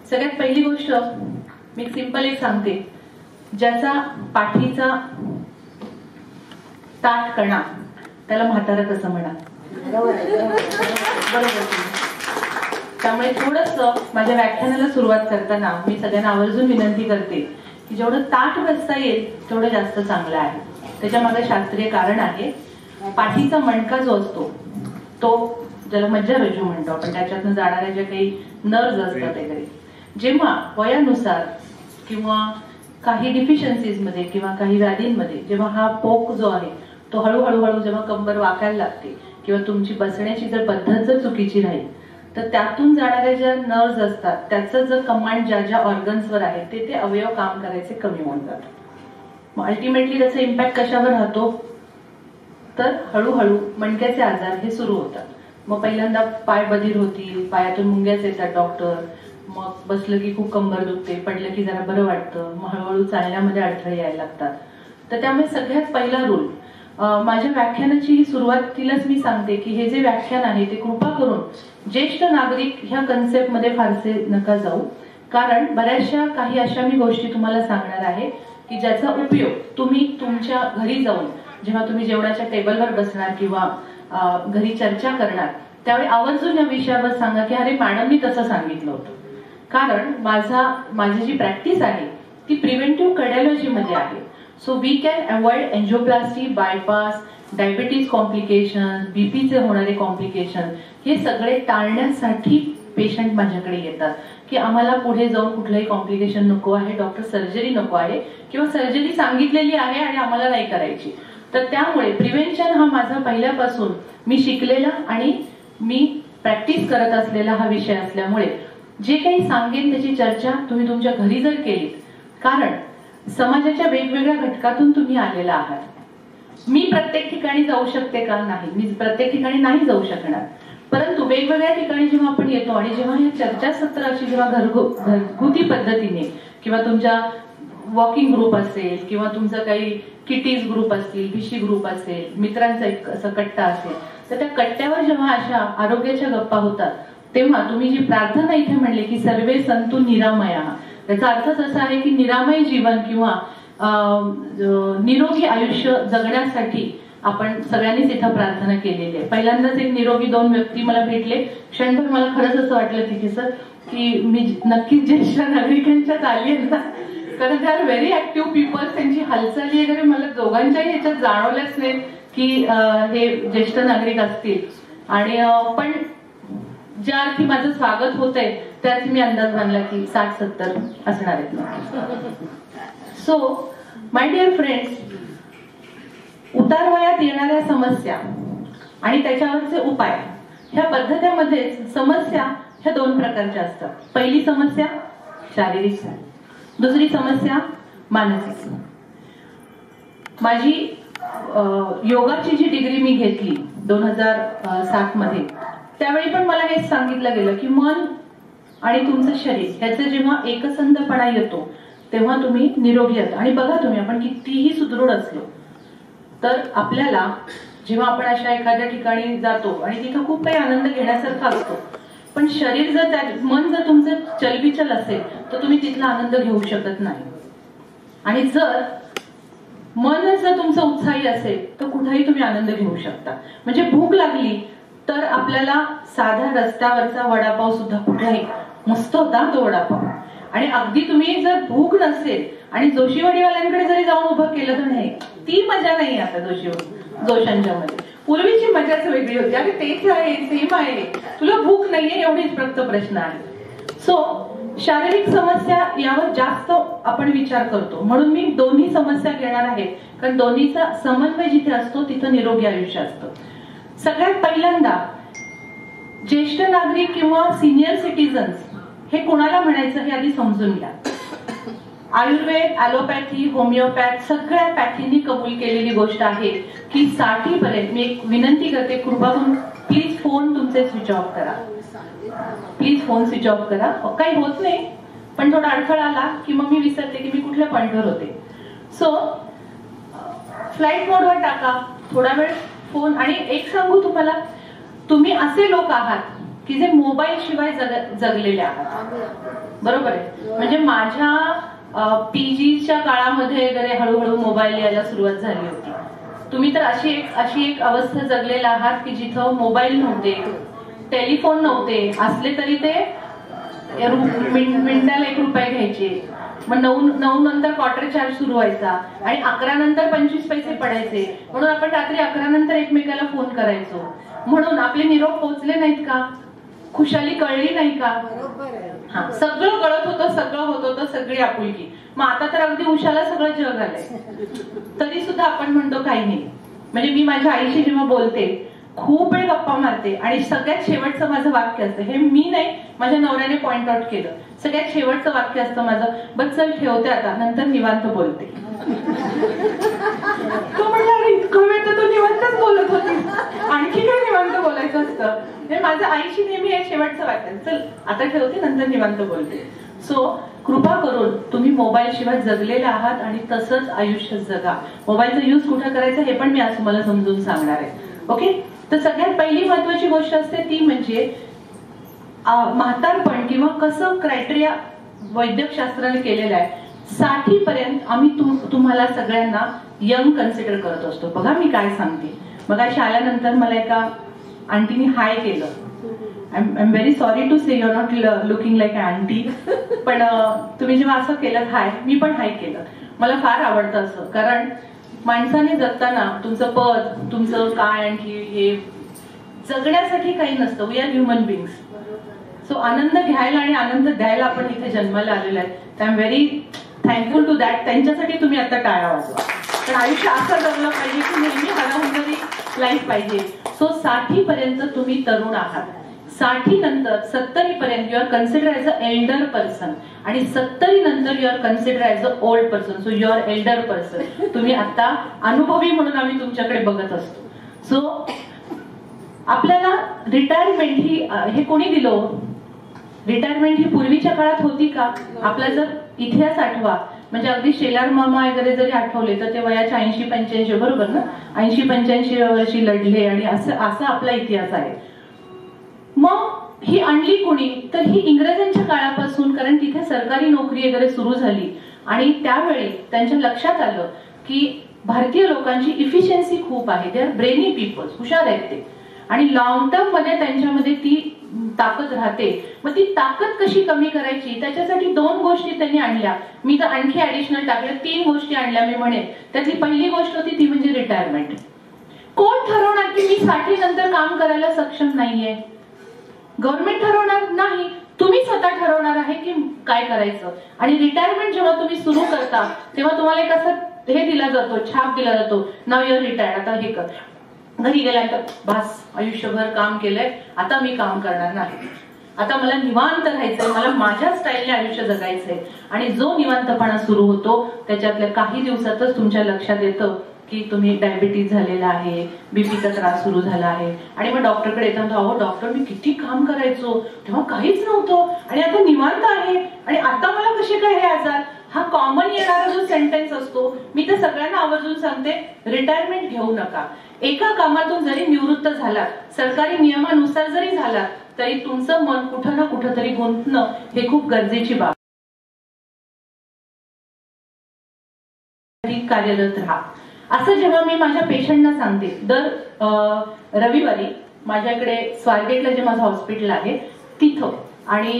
सगळ्यात पहिली गोष्ट मी सिंपल एक सांगते, ज्याचा पाठीचा ताठकणा त्याला म्हातारा कसं म्हणा. बरोबर. त्यामुळे थोडस माझ्या व्याख्यानाला सुरुवात करताना मी सगळ्यांना आवर्जून विनंती करते की जेवढं ताठ बसता येईल तेवढं जास्त चांगलं आहे. त्याच्या मागे शास्त्रीय कारण आहे. पाठीचा मणका जो असतो तो ज्याला मज्जारज्जू म्हणतो आपण, त्याच्यातनं जाणाऱ्या ज्या काही नर्व्ज असतात वगैरे, जेव्हा वयानुसार किंवा काही डिफिशियन्सीज मध्ये किंवा काही व्याधींमध्ये जेव्हा हा पोक जो आहे तो हळूहळू जेव्हा कंबर वाकायला लागते किंवा तुमची बसण्याची जर पद्धत जर चुकीची राहील तर त्यातून जाणाऱ्या ज्या नर्व्ज असतात त्याचं जर कमांड ज्या ज्या ऑर्गन्सवर आहे ते अवयव काम करायचे कमी होऊन जातात. मग अल्टिमेटली त्याचा इम्पॅक्ट कशावर राहतो तर हळूहळू मणक्याचे आजार हे सुरू होतात. मग पहिल्यांदा पाय बधीर होतील, पायातून मुंग्याच येतात डॉक्टर, मग बसलं की खूप कंबर दुखते, पडलं की जरा बरं वाटतं, मग हळूहळू चालण्यामध्ये अडथळे यायला लागतात. तर त्यामुळे सगळ्यात पहिला रूल माझ्या व्याख्यानाची ही सुरुवातीलाच मी सांगते की हे जे व्याख्यान आहे ते कृपा करून ज्येष्ठ नागरिक ह्या कन्सेप्टमध्ये फारसे नका जाऊ, कारण बऱ्याचशा काही अशा मी गोष्टी तुम्हाला सांगणार आहे की ज्याचा उपयोग तुम्ही तुमच्या घरी जाऊन जेव्हा तुम्ही जेवणाच्या टेबलवर बसणार किंवा घरी चर्चा करणार त्यावेळी आवर्जून या विषयावर सांगा की अरे मॅडमनी तसं सांगितलं होतं. कारण माझी जी प्रॅक्टिस आहे ती प्रिव्हेंटिव्ह कार्डिओलॉजी मध्ये आहे. So we can avoid angioplasty, bypass, diabetes complication, बीपीचे होणारे कॉम्प्लिकेशन हे सगळे टाळण्यासाठी पेशंट माझ्याकडे येतात की आम्हाला पुढे जाऊन कुठलंही कॉम्प्लिकेशन नको आहे, डॉक्टर सर्जरी नको आहे किंवा सर्जरी सांगितलेली आहे आणि आम्हाला नाही करायची. तर त्यामुळे प्रिव्हेन्शन हा माझा पहिल्यापासून मी शिकलेला आणि मी प्रॅक्टिस करत असलेला हा विषय असल्यामुळे जे काही सांगेन त्याची चर्चा तुम्ही तुमच्या घरी जर केलीत, कारण समाजाच्या वेगवेगळ्या घटकातून तुम्ही आलेला आहात. मी प्रत्येक ठिकाणी जाऊ शकते का? नाही, मी प्रत्येक ठिकाणी नाही जाऊ शकणार, परंतु वेगवेगळ्या ठिकाणी जेव्हा आपण येतो आणि जेव्हा हे चर्चासत्राची जेव्हा घरगुती पद्धतीने किंवा तुमच्या वॉकिंग ग्रुप असेल किंवा तुमचं काही किटीज ग्रुप असतील, भिशी ग्रुप असेल, मित्रांचा एक असं कट्टा असेल, तर त्या कट्ट्यावर जेव्हा अशा आरोग्याच्या गप्पा होतात तेव्हा तुम्ही जी प्रार्थना इथे म्हणले की सर्वे संतु निरामया, त्याचा अर्थच असा आहे की निरामय जीवन किंवा निरोगी आयुष्य जगण्यासाठी आपण सगळ्यांनीच इथं प्रार्थना केलेली आहे. पहिल्यांदाच एक निरोगी 2 व्यक्ती मला भेटले. क्षणभर मला खरंच असं वाटलं तिथे सर की मी नक्कीच ज्येष्ठ नागरिकांच्यात आली आहे ना, कारण they are very active peoples. त्यांची हालचाली वगैरे मला दोघांच्याही ह्याच्यात जाणवल्याच नाही की हे ज्येष्ठ नागरिक असतील. आणि पण ज्या अर्थी माझं स्वागत होतंय त्या अर्थी मी अंदाज बांधला की 60-70 असणार आहेत. सो माय डिअर फ्रेंड्स, उतारवयात येणाऱ्या समस्या आणि त्याच्यावरचे उपाय ह्या पद्धतीमध्ये समस्या ह्या 2 प्रकारच्या असतात. पहिली समस्या शारीरिक, दुसरी समस्या मानसिक. माझी योगाची जी डिग्री मी घेतली 2007 मध्ये, त्यावेळी पण मला हेच सांगितलं गेलं की मन आणि तुमचं शरीर ह्याचं जेव्हा एकसंधपणा येतो तेव्हा तुम्ही निरोगी आहात. आणि बघा तुम्ही, आपण कितीही सुदृढ असलो तर आपल्याला जेव्हा आपण अशा एखाद्या ठिकाणी जातो आणि तिथं खूप काही आनंद घेण्यासारखा असतो, पण शरीर जर मन जर तुमचं चलबिचल असेल तर तुम्ही तिथला आनंद घेऊ शकत नाही. आणि जर मन जर तुमचं उत्साही असेल तर कुठेही तुम्ही आनंद घेऊ शकता. म्हणजे भूक लागली तर आपल्याला साध्या रस्त्यावरचा वडापाव सुद्धा कुठलाही मस्त होता तो वडापाव. आणि अगदी तुम्ही जर भूक नसेल आणि जोशीवाडीवाल्यांकडे जरी जाऊन उभं केलं तर नाही, ती मजा नाही आता जोशांच्या मध्ये. पूर्वीची मजाच वेगळी होती. अरे तेच आहे, सेम आहे, तुला भूक नाहीये एवढीच फक्त प्रश्न आहे. सो शारीरिक समस्या यावर जास्त आपण विचार करतो, म्हणून मी दोन्ही समस्या घेणार आहे, कारण दोन्हीचा समन्वय जिथे असतो तिथं निरोगी आयुष्य असतं. सगळ्यात पहिल्यांदा ज्येष्ठ नागरिक किंवा सिनियर सिटीजन्स हे कोणाला म्हणायचं हे आधी समजून घ्या. आयुर्वेद, ॲलोपॅथी, होमिओपॅथ सगळ्या पॅथींनी कबूल केलेली गोष्ट आहे की 60 पर्यंत, मी एक विनंती करते कृपा करून प्लीज फोन तुमचे स्विच ऑफ करा, प्लीज फोन स्विच ऑफ करा. काही होत नाही, पण थोडा अडथळा आला की मग मी विसरते की मी कुठल्या पॉइंटवर होते. सो फ्लाईट मोडवर टाका, थोडा वेळ फोन. आणि एक सांगू तुम्हाला, तुम्ही असे लोक आहात की जे मोबाईल शिवाय जगलेले आहात. बरोबर आहे. म्हणजे माझ्या पीजीच्या काळामध्ये वगैरे हळूहळू मोबाईल यायला सुरुवात झाली होती. तुम्ही तर अशी एक अवस्था जगलेला आहात की जिथं मोबाईल नव्हते, टेलिफोन नव्हते, असले तरी ते मिनिटाला 1 रुपया घ्यायचे. मग 9 नंतर क्वार्टर चार्ज सुरू व्हायचा आणि 11 नंतर 25 पैसे पडायचे. म्हणून आपण रात्री 11 नंतर एकमेकाला फोन करायचो. म्हणून आपले निरोप पोहोचले नाहीत का? खुशाली कळली नाही का? हा, सगळं कळत होतं, सगळं होत होतं, सगळी आपुलकी. मग आता तर अगदी उशाला सगळं जग आलंय, तरी सुद्धा आपण म्हणतो काही नाही. म्हणजे मी माझ्या आईशी जेव्हा बोलते खूप वेळ गप्पा मारते आणि सगळ्यात शेवटचं माझं वाक्य असतं, हे मी नाही माझ्या नवऱ्याने पॉइंट आउट केलं, सगळ्यात शेवटचं वाक्य असतं माझं, बस चल ठेवते आता, नंतर निवांत बोलते. तो म्हणला अरे इतकं वेळ तर तू निवांतच बोलत होती, आणखी काय निवांत बोलायचं असतं. म्हणजे माझं आईशी नेहमी हे शेवटचं वाक्य, चल आता ठेवते नंतर निवांत बोलते. सो कृपा करून तुम्ही मोबाईल शिवाय जगलेले आहात आणि तसंच आयुष्य जगा. मोबाईलचा यूज कुठं करायचा हे पण मी आज तुम्हाला समजून सांगणार आहे. ओके. तर सगळ्यात पहिली महत्वाची गोष्ट असते ती म्हणजे म्हातारपण किंवा कसं क्रायटेरिया वैद्यकशास्त्राने केलेलं आहे. 60 पर्यंत आम्ही तुम्हाला सगळ्यांना यंग कन्सिडर करत असतो. बघा मी काय सांगते. मग अशी आल्यानंतर मला एका आंटीने हाय केलं. I am very sorry to say you are not looking like aunty, पण तुम्ही जेव्हा असं केलं हाय, मी पण हाय केलं. मला फार आवडतं असं, कारण माणसाने जगताना तुमचं पद, तुमचं काय आणखी हे जगण्यासाठी काही नसतं. We are human beings. So आनंद घ्यायला आणि आनंद द्यायला आपण इथे जन्माला आलेलो आहे. I am very thankful to that. त्यांच्यासाठी तुम्ही आता टाळ्या वाजवा. पण आयुष्य असं जगलं पाहिजे की नेहमी हराहुंदरी लाईफ पाहिजे. सो 60 पर्यंत तुम्ही तरुण आहात. 60 नंतर 70 पर्यंत you are consider as a elder person आणि 70 नंतर you are consider as a old person. So you are elder person. तुम्ही आता अनुभवी म्हणून आम्ही तुमच्याकडे बघत असतो. सो आपल्याला रिटायरमेंट हे कोणी दिलं? रिटायरमेंट ही पूर्वीच्या काळात होती का? आपला जर इतिहास आठवा, म्हणजे अगदी शेलार मामा वगैरे जरी आठवले तर ते वयाच्या 80-85 बरोबर ना, 80-85 वर्षी लढले आणि असं आपला इतिहास आहे. मग ही आणली कोणी? तर ही इंग्रजांच्या काळापासून, कारण तिथे सरकारी नोकरी वगैरे सुरू झाली आणि त्यावेळी त्यांच्या लक्षात आलं की भारतीय लोकांची इफिशियन्सी खूप आहे. दे आर ब्रेनी पीपल्स, हुशार आहेत ते, आणि लॉंग टर्म मध्ये त्यांच्यामध्ये ती ताकद राहते. मग ती ताकद कशी कमी करायची त्याच्यासाठी 2 गोष्टी त्यांनी आणल्या. मी तर आणखी ऍडिशनल टाकल्या, 3 गोष्टी आणल्या मी म्हणेन. त्यातली पहिली गोष्ट होती ती म्हणजे रिटायरमेंट. कोण ठरवणार की मी 60 नंतर काम करायला सक्षम नाहीये? गव्हर्नमेंट ठरवणार नाही, तुम्ही स्वतः ठरवणार आहे की काय करायचं. आणि रिटायरमेंट जेव्हा तुम्ही सुरू करता तेव्हा तुम्हाला एक असं हे दिला जातो, छाप दिला जातो, नाव युअर रिटायर्ड, आता हे कर. घरी गेल्यानंतर बस आयुष्यभर काम केलंय, आता मी काम करणार नाही, आता मला निवांत राहायचंय, मला माझ्या स्टाईलने आयुष्य जगायचंय. आणि जो निवांतपणा सुरू होतो त्याच्यातल्या काही दिवसातच तुमच्या लक्षात येतं की तुम्ही डायबिटीज झालेला आहे, बीपीचा त्रास सुरू झाला आहे. आणि मग डॉक्टरकडे येतात, अहो डॉक्टर मी किती काम करायचो तेव्हा काहीच नव्हतं आणि आता निवांत आहे आणि आता मला कसे काय हे आजार. हा कॉमन येणारा जो सेंटेन्स असतो. मी तर सगळ्यांना आवर्जून सांगते, रिटायरमेंट घेऊ नका. एका कामातून जरी निवृत्त झालात, सरकारी नियमानुसार जरी झालात, तरी तुमचं मन कुठं ना कुठं तरी गुंतणं हे खूप गरजेची बाब. कार्यरत राहा. असं जेव्हा मी माझ्या पेशंटना सांगते, दर रविवारी माझ्याकडे स्वारगेटला जे माझं हॉस्पिटल आहे तिथं आणि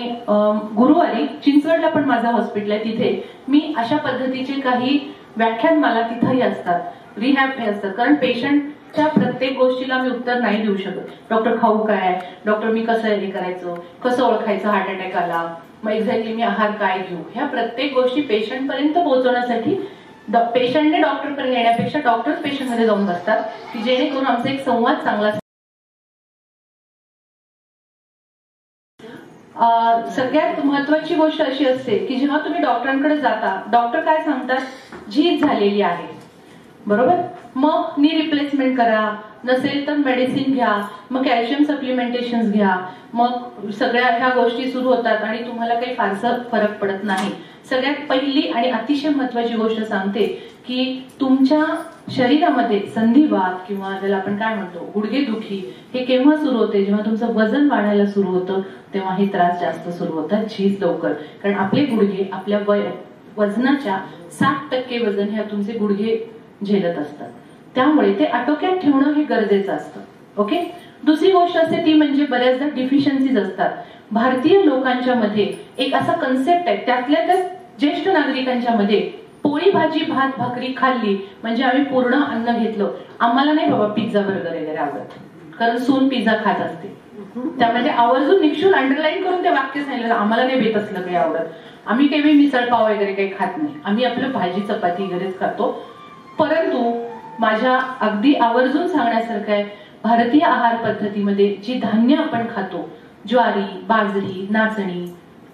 गुरुवारी चिंचवडला पण माझं हॉस्पिटल आहे, तिथे मी अशा पद्धतीचे काही व्याख्यान मला तिथंही असतात, रिहॅब हे असतात. कारण पेशंटच्या प्रत्येक गोष्टीला मी उत्तर नाही देऊ शकत. डॉक्टर खाऊ काय, डॉक्टर मी कसं हे करायचं, कसं ओळखायचं हार्ट अटॅक आला, मग एक्झॅक्टली मी आहार काय घेऊ, ह्या प्रत्येक गोष्टी पेशंट पर्यंत पोहोचवण्यासाठी पेशंटने डॉक्टर पर्यंत येण्यापेक्षा डॉक्टर पेशंट मध्ये जाऊन बसतात की जेणेकरून आमचा एक संवाद चांगला. सगळ्यात महत्वाची गोष्ट अशी असते की जेव्हा तुम्ही डॉक्टरांकडे जाता, डॉक्टर काय सांगतात, झीज झालेली आहे बरोबर, मग नी रिप्लेसमेंट करा, नसेल तर मेडिसिन घ्या, मग कॅल्शियम सप्लिमेंटेशन घ्या, मग सगळ्या ह्या गोष्टी सुरू होतात आणि तुम्हाला काही फारसा फरक पडत नाही. सगळ्यात पहिली आणि अतिशय महत्वाची गोष्ट सांगते की तुमच्या शरीरामध्ये संधिवात किंवा ज्याला आपण काय म्हणतो गुडघेदुखी हे केव्हा सुरू होते? जेव्हा तुमचं वजन वाढायला सुरू होतं तेव्हा हे त्रास जास्त सुरू होतात, झीज लवकर. कारण आपले गुडघे आपल्या वजनाच्या 60% वजन हे तुमचे गुडघे झेलत असतात. त्यामुळे ते आटोक्यात ठेवणं हे गरजेचं असतं. ओके. दुसरी गोष्ट असते ती म्हणजे बऱ्याचदा डिफिशियन्सीज असतात. भारतीय लोकांच्या मध्ये एक असा कन्सेप्ट आहे, त्यातल्या त्या ज्येष्ठ नागरिकांच्या मध्ये पोळी भाजी भात भाकरी खाल्ली म्हणजे आम्ही पूर्ण अन्न घेतलं. आम्हाला नाही बाबा पिझ्झा बर्गर वगैरे आवडत, कारण सून पिझ्झा खात असते. त्यामध्ये आवर्जून निक्षून अंडरलाईन करून ते वाक्य सांगितलं, आम्हाला नाही भेट असलं काही आवडत, आम्ही काही मिसळपाव वगैरे काही खात नाही, आम्ही आपलं भाजी चपाती वगैरेच खातो. परंतु माझ्या अगदी आवर्जून सांगण्यासारखं आहे, भारतीय आहार पद्धतीमध्ये जी धान्य आपण खातो, ज्वारी, बाजरी, नाचणी,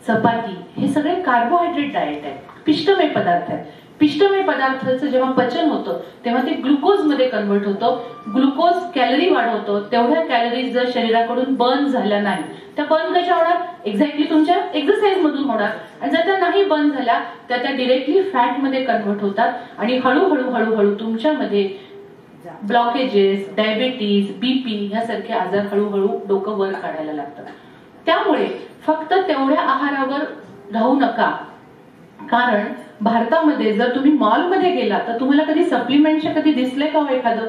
चपाती, हे सगळे कार्बोहायड्रेट डाएट आहे, पिष्टमय पदार्थ आहे. पिष्टमय पदार्थाचं जेव्हा पचन होतं तेव्हा ते ग्लुकोज मध्ये कन्वर्ट होतं. ग्लुकोज कॅलरी वाढवतो. तेवढ्या कॅलरीज जर शरीराकडून बर्न झाल्या नाही, त्या बर्न कशा होणार? एक्झॅक्टली तुमच्या एक्सरसाइज मधून होणार. आणि जर त्या नाही बर्न झाल्या तर त्या डिरेक्टली फॅट मध्ये कन्वर्ट होतात आणि हळूहळू हळूहळू तुमच्यामध्ये ब्लॉकेजेस, डायबिटीज, बीपी यासारखे आजार हळूहळू डोकं वर काढायला लागतात. त्यामुळे फक्त तेवढ्या आहारावर राहू नका. कारण भारतामध्ये जर तुम्ही मॉलमध्ये गेला तर तुम्हाला कधी सप्लिमेंटचे कधी दिसले का हो एखादं?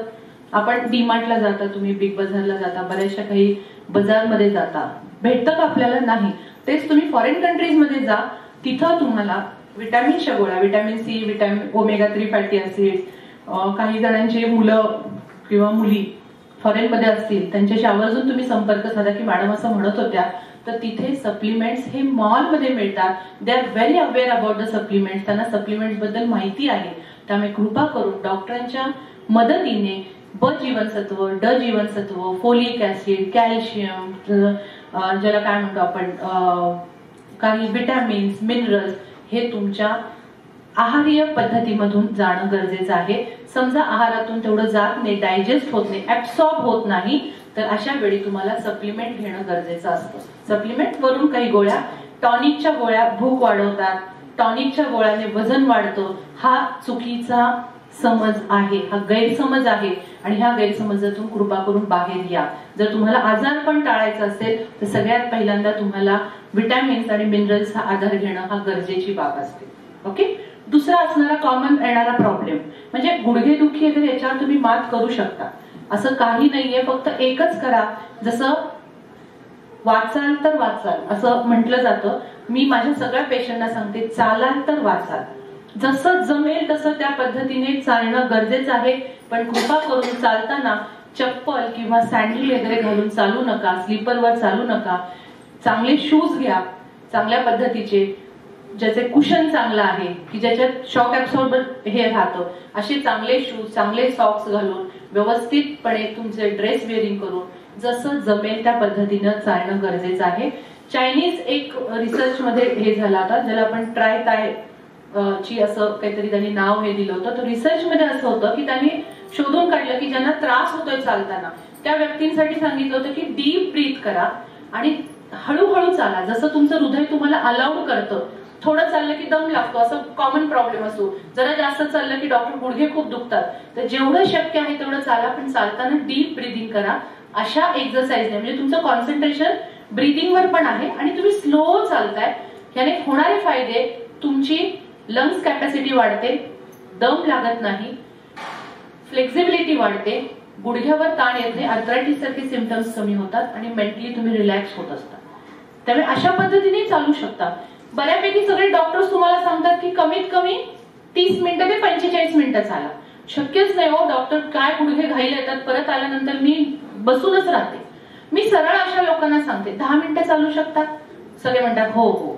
आपण डीमार्टला जाता, तुम्ही बिग बाजारला जाता, बऱ्याचशा काही बाजारमध्ये जाता, भेटतं का आपल्याला? नाही. तेच तुम्ही फॉरेन कंट्रीज मध्ये जा, तिथं तुम्हाला विटॅमिनच्या गोळ्या, vitamin C, omega 3 fatty acid, काही जणांची मुलं किंवा मुली फॉरेन मध्ये असतील त्यांच्याशी आवर्जून तुम्ही संपर्क साधा की मॅडम असं म्हणत होत्या, तर तिथे सप्लिमेंट्स हे मॉलमध्ये मिळतात. दे are very aware about the supplements. त्यांना सप्लिमेंट्स बद्दल माहिती आहे. त्यामुळे कृपा करून डॉक्टरांच्या मदतीने ब जीवनसत्व, ड जीवनसत्व, फोलिक ऍसिड, कॅल्शियम, ज्याला काय म्हणतो आपण काही विटॅमिन्स, मिनरल्स, हे तुमच्या आहारीय पद्धतीमधून जाणं गरजेचं आहे. समजा आहारातून तेवढं जात नाही, डायजेस्ट होत नाही, ऍब्सॉर्ब होत नाही, तर अशा वेळी तुम्हाला सप्लिमेंट घेणं गरजेचं असतं. सप्लिमेंट वरून काही गोळ्या, टॉनिकच्या गोळ्या भूक वाढवतात, टॉनिकच्या गोळ्याने वजन वाढतं, हा चुकीचा समज आहे, हा गैरसमज आहे. आणि ह्या गैरसमजातून कृपा करून बाहेर या. जर तुम्हाला आजार पण टाळायचा असेल तर सगळ्यात पहिल्यांदा तुम्हाला विटॅमिन्स आणि मिनरल्सचा आधार घेणं हा गरजेची बाब असते. ओके. दुसरा असणारा कॉमन येणारा प्रॉब्लेम म्हणजे गुडघेदुखी वगैरे, याच्यावर तुम्ही मात करू शकता, असं काही नाहीये. फक्त एकच करा, जसं वाचाल तर वाचाल असं म्हटलं जातं. मी माझ्या सगळ्या पेशंटना सांगते, चालाल तर वाचाल. जसं जमेल तसं त्या पद्धतीने चालणं गरजेचं आहे. पण कृपा करून चालताना चप्पल किंवा सँडल वगैरे घालून चालू नका, स्लीपरवर चालू नका. चांगले शूज घ्या, चांगल्या पद्धतीचे, ज्याचे कुशन चांगलं आहे, की ज्याच्यात शॉक ऍब्सॉर्बर हे राहतं, असे चांगले शूज, चांगले सॉक्स घालून व्यवस्थितपणे तुमचे ड्रेस वेअरिंग करून जसं जमेल त्या पद्धतीनं चालणं गरजेचं आहे. चायनीज एक रिसर्च मध्ये हे झाला होता, ज्याला आपण ट्राय टाय ची असं काहीतरी त्यांनी नाव हे दिलं होतं. तर रिसर्च मध्ये असं होतं की त्यांनी शोधून काढलं की ज्यांना त्रास होतोय चालताना त्या व्यक्तींसाठी सांगितलं होतं की डीप ब्रीथ करा आणि हळूहळू चाला, जसं तुमचं हृदय तुम्हाला अलाउड करतं. थोडं चाललं की दम लागतो, असं कॉमन प्रॉब्लेम असतो. जरा जास्त चाललं की डॉक्टर गुडघे खूप दुखतात. तर जेवढं शक्य आहे तेवढं चाला, पण चालताना डीप ब्रीदिंग करा. अशा एक्सरसाइजने म्हणजे तुमचं कॉन्सन्ट्रेशन ब्रीदिंगवर पण आहे आणि तुम्ही स्लो चालताय. याने होणारे फायदे, तुमची लंग्स कॅपॅसिटी वाढते, दम लागत नाही, फ्लेक्झिबिलिटी वाढते, गुडघ्यावर ताण येत नाही, आर्थरायटिस सारखे सिम्पटम्स कमी होतात आणि मेंटली तुम्ही रिलॅक्स होत असता. त्यामुळे अशा पद्धतीने चालू शकता. बऱ्यापैकी सगळे डॉक्टर्स तुम्हाला सांगतात की कमीत कमी 30 मिनिटं ते 45 मिनिटं चाला. शक्यच नाही हो, डॉक्टर काय गुडघे घाईला येतात, परत आल्यानंतर मी बसूनच राहते. मी सरळ अशा लोकांना सांगते 10 मिनिटं चालू शकतात. सगळे म्हणतात हो हो.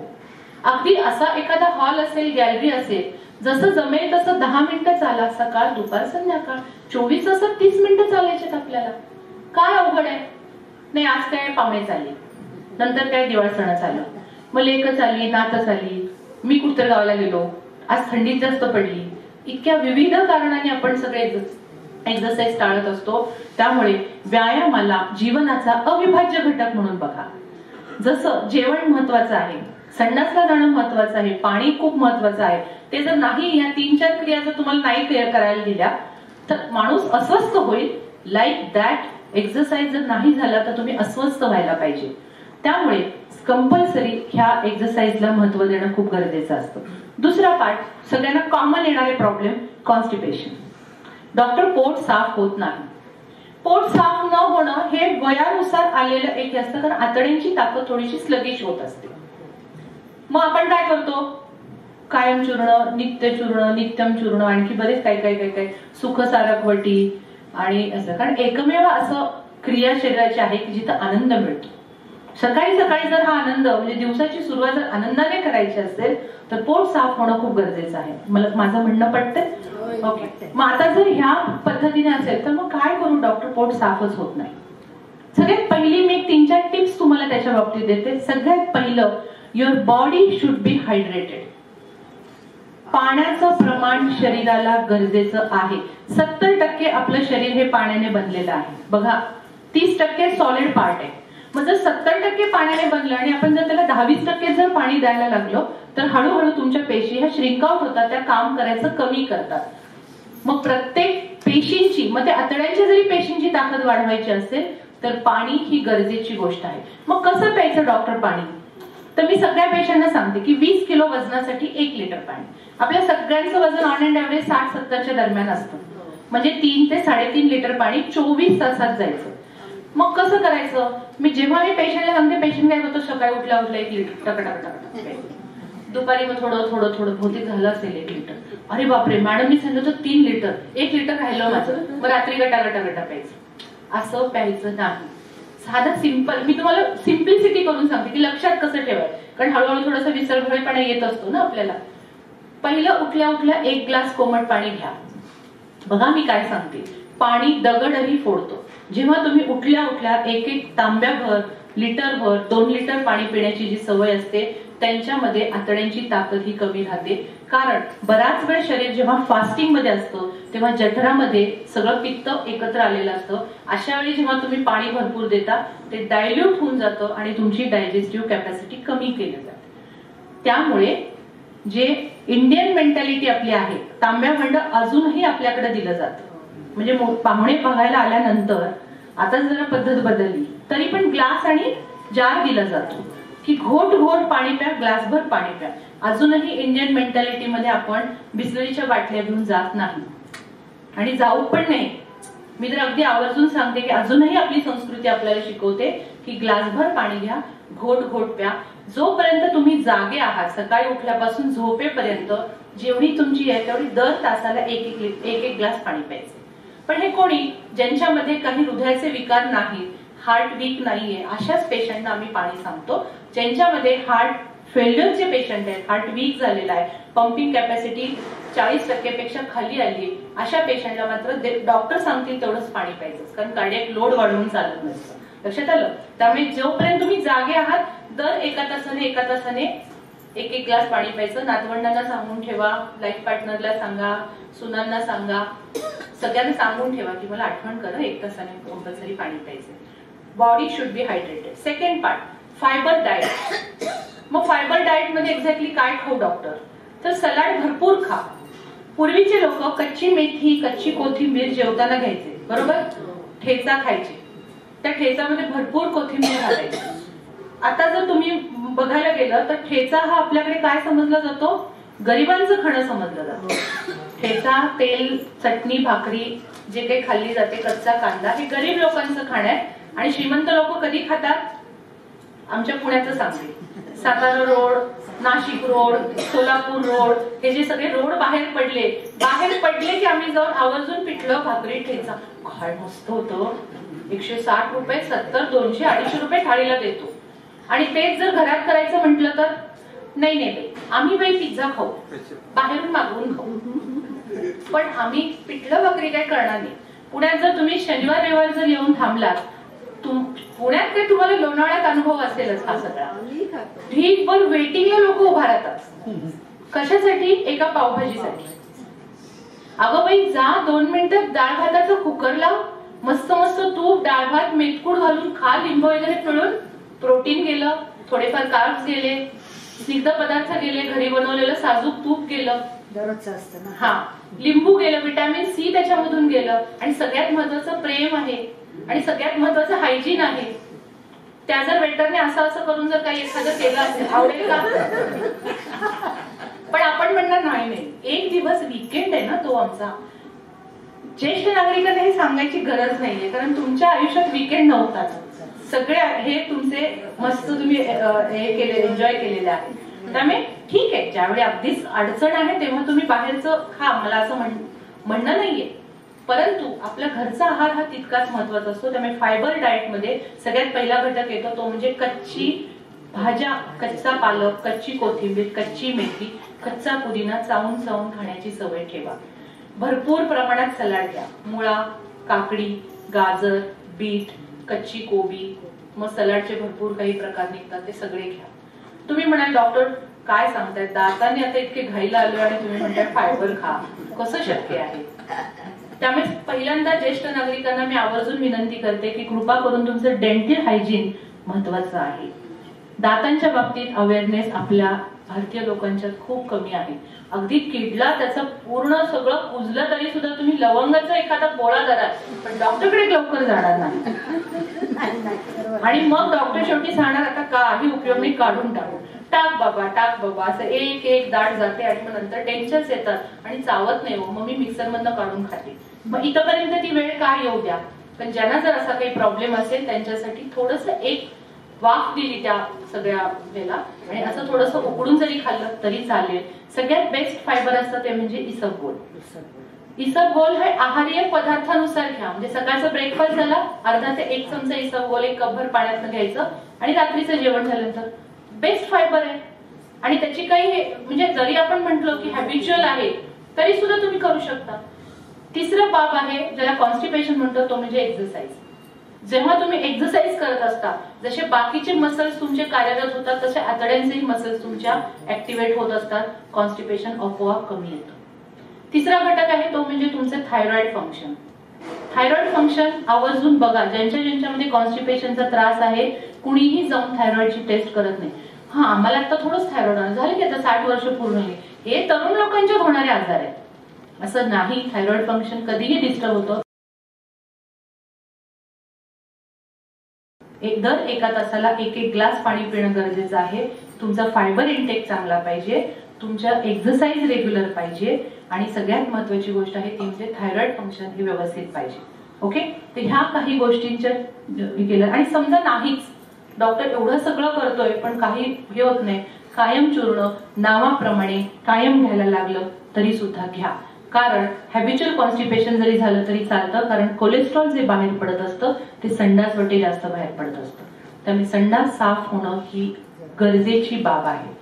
अगदी असा एखादा हॉल असेल, गॅलरी असेल, जसं जमेल तसं 10 मिनिटं चाला. सकाळ, दुपार, संध्याकाळ 24 तासात 30 मिनिटं चालायचे आपल्याला. काय अवघड आहे? नाही, आज काय पाहुणे चालले, नंतर काय दिवाळ सणच आलं, मग लेकच आली, नातच आली, मी कुठतर गावाला गेलो, आज थंडीत जास्त पडली. इतक्या विविध कारणांनी आपण सगळे एक्सरसाइज टाळत असतो. त्यामुळे व्यायामाला जीवनाचा अविभाज्य घटक म्हणून बघा. जसं जेवण महत्वाचं आहे, संडासला जाणं महत्वाचं आहे, पाणी खूप महत्वाचं आहे. ते जर नाही, या 3-4 क्रिया जर तुम्हाला नाही क्लिअर करायला दिल्या तर माणूस अस्वस्थ होईल. लाईक दॅट एक्सरसाइज जर नाही झाला तर तुम्ही अस्वस्थ व्हायला पाहिजे. त्यामुळे कंपल्सरी ह्या एक्सरसाइजला महत्व देणं खूप गरजेचं असतं. दुसरा पार्ट, सगळ्यांना कॉमन येणारे प्रॉब्लेम, कॉन्स्टिपेशन. डॉक्टर, पोट साफ होत नाही. पोट साफ न होणं हे वयानुसार आलेलं एक असतं, कारण आतड्यांची ताकद थोडीशी स्लगिश होत असते. मग आपण काय करतो, कायम चूर्ण, नित्य चूर्ण, नित्यम चूर्ण, आणखी बरेच काय काय काय काय, सुखसारकवटी आणि असं. कारण एकमेव असं क्रिया शरीराची आहे की जिथं आनंद मिळतो. सकाळी सकाळी जर हा आनंद म्हणजे दिवसाची सुरुवात जर आनंदाने करायची असेल तर पोट साफ होणं खूप गरजेचं आहे. मला माझं म्हणणं पटतंय? ओके. मग आता जर ह्या पद्धतीने असेल तर मग काय करू डॉक्टर, पोट साफच होत नाही. सगळ्यात पहिली मी 3-4 टिप्स तुम्हाला त्याच्या बाबतीत देते. सगळ्यात पहिलं, your body should be hydrated. पाण्याचं प्रमाण शरीराला गरजेचं आहे. 70% आपलं शरीर हे पाण्याने बनलेलं आहे. बघा, 30% सॉलिड पार्ट आहे. मग जर 70% पाण्याने बनलं आणि आपण जर त्याला 10-20% जर पाणी द्यायला लागलो तर हळूहळू तुमच्या पेशी ह्या श्रिंक आउट होतात, त्या काम करायचं कमी करतात. मग प्रत्येक पेशींची, मग त्या आतड्यांच्या जरी पेशींची ताकद वाढवायची असेल तर पाणी ही गरजेची गोष्ट आहे. मग कसं प्यायचं डॉक्टर पाणी? तर मी सगळ्या पेशंटना सांगते की 20 किलो वजनासाठी 1 लिटर पाणी. आपल्या सगळ्यांचं वजन ऑन अँड ॲव्हरेज 60-70च्या दरम्यान असतं. म्हणजे 3 ते 3.5 लिटर पाणी 24 तासात जायचं. मग कसं करायचं? जेव्हा मी पेशंटला सांगते, पेशंट काय करतो, सकाळी उठल्या 1 लिटर टक, दुपारी मग थोडं बहुतेक झालं असेल 1 लिटर. अरे बापरे मॅडम, मी सांगितलं होतं 3 लिटर, 1 लिटर राहिलं माझं. मग रात्री गटा प्यायचं. असं प्यायचं नाही. साधं सिंपल, मी तुम्हाला सिम्प्लिसिटी करून सांगते की लक्षात कसं ठेवायचं, कारण हळूहळू थोडंसं विसरभोळेपणा येत असतो ना आपल्याला. पहिलं उठल्या 1 ग्लास कोमट पाणी घ्या. बघा मी काय सांगते, पाणी दगडही फोडतो. जेव्हा तुम्ही उठल्या 1 तांब्याभर, लिटरभर, 2 लिटर पाणी पिण्याची जी सवय असते त्यांच्यामध्ये आतड्यांची ताकद ही कमी राहते. कारण बराच वेळ शरीर जेव्हा फास्टिंग मध्ये असतं तेव्हा जठरामध्ये सगळं पित्त एकत्र आलेलं असतं. अशा वेळी जेव्हा तुम्ही पाणी भरपूर देता ते डायल्यूट होऊन जातं आणि तुमची डायजेस्टिव्ह कॅपॅसिटी कमी केली जाते. त्यामुळे जे इंडियन मेंटॅलिटी आपली आहे, तांब्या भांड अजूनही आपल्याकडे दिलं जातं. म्हणजे पाहुणे बघायला आल्यानंतर आता जरा पद्धत बदलली तरी पण ग्लास आणि जार दिला जातो की घोट पाणी प्या, ग्लासभर पाणी प्या. अजूनही इंडियन मेंटॅलिटी मध्ये आपण बिस्लरीच्या बाटल्या घेऊन जात नाही आणि जाऊ पण नाही. मी तर अगदी आवर्जून सांगते की अजूनही आपली संस्कृती आपल्याला शिकवते की ग्लासभर पाणी घ्या, घोट प्या. जोपर्यंत तुम्ही जागे आहात, सकाळी उठल्यापासून झोपेपर्यंत जेवढी तुमची आहे तेवढी दर तासाला एक ग्लास पाणी प्यायचं. पण हे कोणी, ज्यांच्यामध्ये काही हृदयाचे विकार नाहीत, हार्ट वीक नाहीये, अशाच पेशंटना आम्ही पाणी सांगतो. ज्यांच्यामध्ये हार्ट फेल्युअरचे पेशंट आहेत, हार्ट वीक झालेला आहे, पंपिंग कॅपॅसिटी 40% पेक्षा खाली आली, अशा पेशंटला मात्र डॉक्टर सांगतील तेवढंच पाणी प्यायचं, कारण कार्डियक लोड वाढवून चालत नसतं. लक्षात आलं? त्यामुळे जोपर्यंत तुम्ही जागे आहात दर एका तासाने एक ग्लास पाणी प्यायचं. नातवंडांना सांगून ठेवा, लाईफ पार्टनरला सांगा, सुनांना सांगा, सगळ्यांना सांगून ठेवा की मला आठवण करा 1 तासाने कंपल्सरी पाणी प्यायचं. Body should be hydrated. Second part, fibre diet. मग फायबर डाएट मध्ये एक्झॅक्टली काय खाऊ डॉक्टर? तर सलाड भरपूर खा. पूर्वीचे लोक कच्ची मेथी, कच्ची कोथिंबीर जेवताना घ्यायचे, बरोबर? ठेचा खायचे, त्या ठेचामध्ये भरपूर कोथिंबीर घालायची. आता जर तुम्ही बघायला गेलं तर ठेचा हा आपल्याकडे काय समजला जातो? गरिबांचं खाणं समजलं जातं. ठेचा, तेल, चटणी, भाकरी जे काही खाल्ली जाते, कच्चा कांदा, हे गरीब लोकांचं खाणं आहे. आणि श्रीमंत लोक कधी खातात? आमच्या पुण्याचं सांगते, Satara road, Nashik road, Solapur road, हे जे सगळे रोड बाहेर पडले की आम्ही जाऊन आवर्जून पिठलं, भाकरी, ठेचा, काय मस्त होतं. 160 रुपये, 70, 200, 250 रुपये थाळीला देतो. आणि तेच जर घरात करायचं म्हटलं तर नाही आम्ही पिझ्झा खाऊ, बाहेरून मागवून खाऊ. पण आम्ही पिठलं भाकरी काय करणार नाही. पुण्यात जर तुम्ही शनिवार रविवार जर येऊन थांबलात, पुण्यात काय तुम्हाला लोणावळ्यात अनुभव असेलच हा सगळा. ढीकभर वेटिंगला लोक उभा राहतात. कशासाठी? एका पावभाजीसाठी. अगं बाई, जा 2 मिनिटात डाळ भाताचं कुकर लाव, मस्त तूप, डाळ भात, मेथकूड घालून खा, लिंबू वगैरे पिळून. प्रोटीन गेलं, थोडेफार कार्ब्स गेले, स्निग्ध पदार्थ गेले, घरी बनवलेलं साजूक तूप गेलं. दररोजचं असतं ना. हा, लिंबू गेलं, व्हिटॅमिन सी त्याच्यामधून गेलं, आणि सगळ्यात महत्वाचं प्रेम आहे, आणि सगळ्यात महत्वाचं हायजीन आहे. त्या जर वेटरने असं असं करून जर काही एखादं केलं असेल, आवडेल का? पण आपण म्हणणार नाही, एक दिवस वीकेंड आहे ना तो आमचा. ज्येष्ठ नागरिकांना हे सांगायची गरज नाहीये, कारण तुमच्या आयुष्यात वीकेंड नव्हताच. सगळे हे तुमचे मस्त तुम्ही हे केले, एन्जॉय केलेले आहे. त्यामुळे ठीक आहे, ज्यावेळी अगदीच अडचण आहे तेव्हा तुम्ही बाहेरचं खा, मला असं म्हणणं नाहीये, परंतु आपल्या घरचा आहार हा तितकाच महत्वाचा असतो. त्यामुळे फायबर डाएट मध्ये सगळ्यात पहिला घटक येतो तो म्हणजे कच्ची भाज्या, कच्चा पालक, कच्ची कोथिंबीर, कच्ची मेथी, कच्चा पुदिना चावून चावून खाण्याची सवय ठेवा. भरपूर प्रमाणात सलाड घ्या, मुळा, काकडी, गाजर, बीट, कच्ची कोबी, मग सलाडचे भरपूर काही प्रकार निघतात, ते सगळे घ्या. तुम्ही म्हणाल डॉक्टर काय सांगताय, दातांनी आता इतके घाईला आलोय आणि तुम्ही म्हणताय फायबर खा, कसं शक्य आहे? त्यामुळे पहिल्यांदा ज्येष्ठ नागरिकांना मी आवर्जून विनंती करते की कृपा करून तुमचं डेंटल हायजीन महत्वाचं आहे. दातांच्या बाबतीत अवेअरनेस आपल्या भारतीय लोकांच्यात खूप कमी आहे. अगदी किडला त्याचं पूर्ण सगळं कुजलं तरी सुद्धा तुम्ही लवंगाचा एखादा पोळा कराल, पण डॉक्टरकडे लवकर जाणार नाही. आणि मग डॉक्टर शेवटी सांगणार आता काही उपयोग नाही, काढून टाक बाबा असं एक एक दाट जाते, आणि मग नंतर टेन्शन्स येतात आणि चावत नाही, मग मी मिक्सर मधनं काढून खाते. मग इथपर्यंत ती वेळ काय येऊ द्या. पण ज्यांना जर असा काही प्रॉब्लेम असेल त्यांच्यासाठी थोडस एक वाफ दिली त्या सगळ्या वेळेला, आणि असं थोडस उकडून जरी खाल्लं तरी चालेल. सगळ्यात बेस्ट फायबर असतं ते म्हणजे इसबगोल. इसबगोल हे आहारीय पदार्थानुसार घ्या. म्हणजे सकाळचा ब्रेकफास्ट झाला, अर्धा ते 1 चमचा इसबगोल 1 कपभर पाण्यात घ्यायचं, आणि रात्रीचं जेवण झाल्यानंतर बेस्ट फायबर आहे. आणि त्याची काही म्हणजे जरी आपण म्हटलं की हॅबिच्युअल आहे तरी सुद्धा तुम्ही करू शकता. तिसरं बाब आहे ज्याला कॉन्स्टिपेशन म्हणतो, तो म्हणजे एक्सरसाइज. जेव्हा तुम्ही एक्सरसाइज करत असता, जसे बाकीचे मसल्स तुमचे कार्यरत होतात तसे आतड्यांचेही मसल्स तुमच्या ऍक्टिव्हेट होत असतात, कॉन्स्टिपेशन आपोआप कमी येतं. तिसरा घटक आहे तो म्हणजे तुमचे थायरॉइड फंक्शन. थायरॉइड फंक्शन आवर्जून बघा. ज्यांच्यामध्ये कॉन्स्टिपेशनचा त्रास आहे कुणीही जाऊन थायरॉइडची टेस्ट करत नाही. हा, आम्हाला आता थोडंच थायरॉइड झालं की आता 60 वर्ष पूर्ण झाली, हे तरुण लोकांच्यात होणारे आजार आहेत. असं नाही, थायरॉइड फंक्शन कधीही डिस्टर्ब होतं. दर एका तासाला 1-1 ग्लास पाणी पिणं गरजेचं आहे. तुमचा फायबर इंटेक चांगला पाहिजे, तुमच्या एक्सरसाइज रेग्युलर पाहिजे, आणि सगळ्यात महत्वाची गोष्ट आहे ती म्हणजे थायरॉइड फंक्शन हे व्यवस्थित पाहिजे. ओके, तर ह्या काही गोष्टींच्या केलं. आणि समजा नाहीच, डॉक्टर एवढं सगळं करतोय पण काही हे होत नाही, कायम चूर्ण नावाप्रमाणे कायम घ्यायला लागलं तरी सुद्धा घ्या. कारण हॅबिच्युअल कॉन्स्टिपेशन जरी झालं तरी चालतं, कारण कोलेस्ट्रॉल जे बाहेर पडत असतं ते संडास वाटे जास्त बाहेर पडत असतं. त्यामुळे संडास साफ होणं ही गरजेची बाब आहे.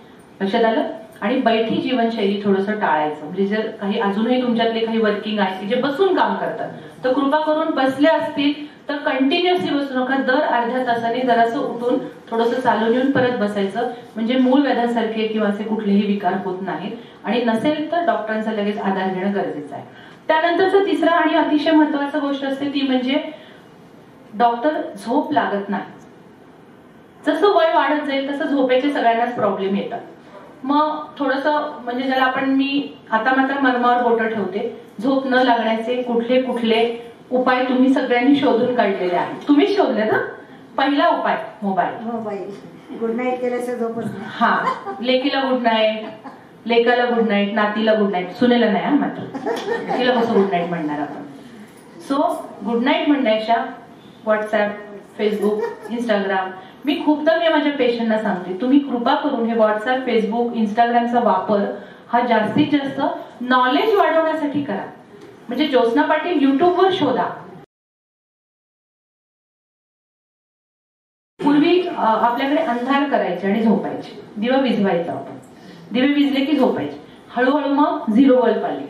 लक्षात आलं? आणि बैठी जीवनशैली थोडंसं टाळायचं. म्हणजे जर काही अजूनही तुमच्यातले काही वर्किंग आहेत जे बसून काम करतात, तर कृपा करून बसले असतील तर कंटिन्युअसली बसू नका. दर अर्ध्या तासाने जरासं उठून थोडंसं चालून येऊन परत बसायचं, म्हणजे मूळ व्याधासारखे किंवा असे कुठलेही विकार होत नाहीत. आणि नसेल तर डॉक्टरांचा लगेच आधार घेणं गरजेचं आहे. त्यानंतरचा तिसरा आणि अतिशय महत्वाची गोष्ट असते ती म्हणजे डॉक्टर झोप लागत नाही. जसं वय वाढत जाईल तसं झोपेचे सगळ्यांनाच प्रॉब्लेम येतात. मग थोडंसं म्हणजे ज्याला आपण मी आता मात्र मर्मावर बोटं ठेवते, झोप न लागण्याचे कुठले कुठले उपाय तुम्ही सगळ्यांनी शोधून काढलेले आहेत. तुम्ही शोधले ना? पहिला उपाय मोबाईल. गुड नाईट केल्याशिवाय झोपच नाही. हा, लेकीला गुड नाईट, लेकाला गुड नाईट, नातीला गुड नाईट, सुनेला नाही हा मात्र, तिला कसं गुड नाईट म्हणणार आपण. सो गुड नाईट म्हणण्यापेक्षा व्हॉट्सअप, फेसबुक, इंस्टाग्राम, मी खूपदा माझ्या पेशंटना सांगते तुम्ही कृपा करून हे व्हॉट्सअप, फेसबुक, इंस्टाग्रामचा वापर हा जास्तीत जास्त नॉलेज वाढवण्यासाठी करा. म्हणजे ज्योत्स्ना पाटील युट्यूबवर शोधा. पूर्वी आपल्याकडे अंधार करायचे आणि झोपायचे, दिवा विझवायचा आपण, दिवे विझले की झोपायचे. हळूहळू मग 0 बल्ब आले,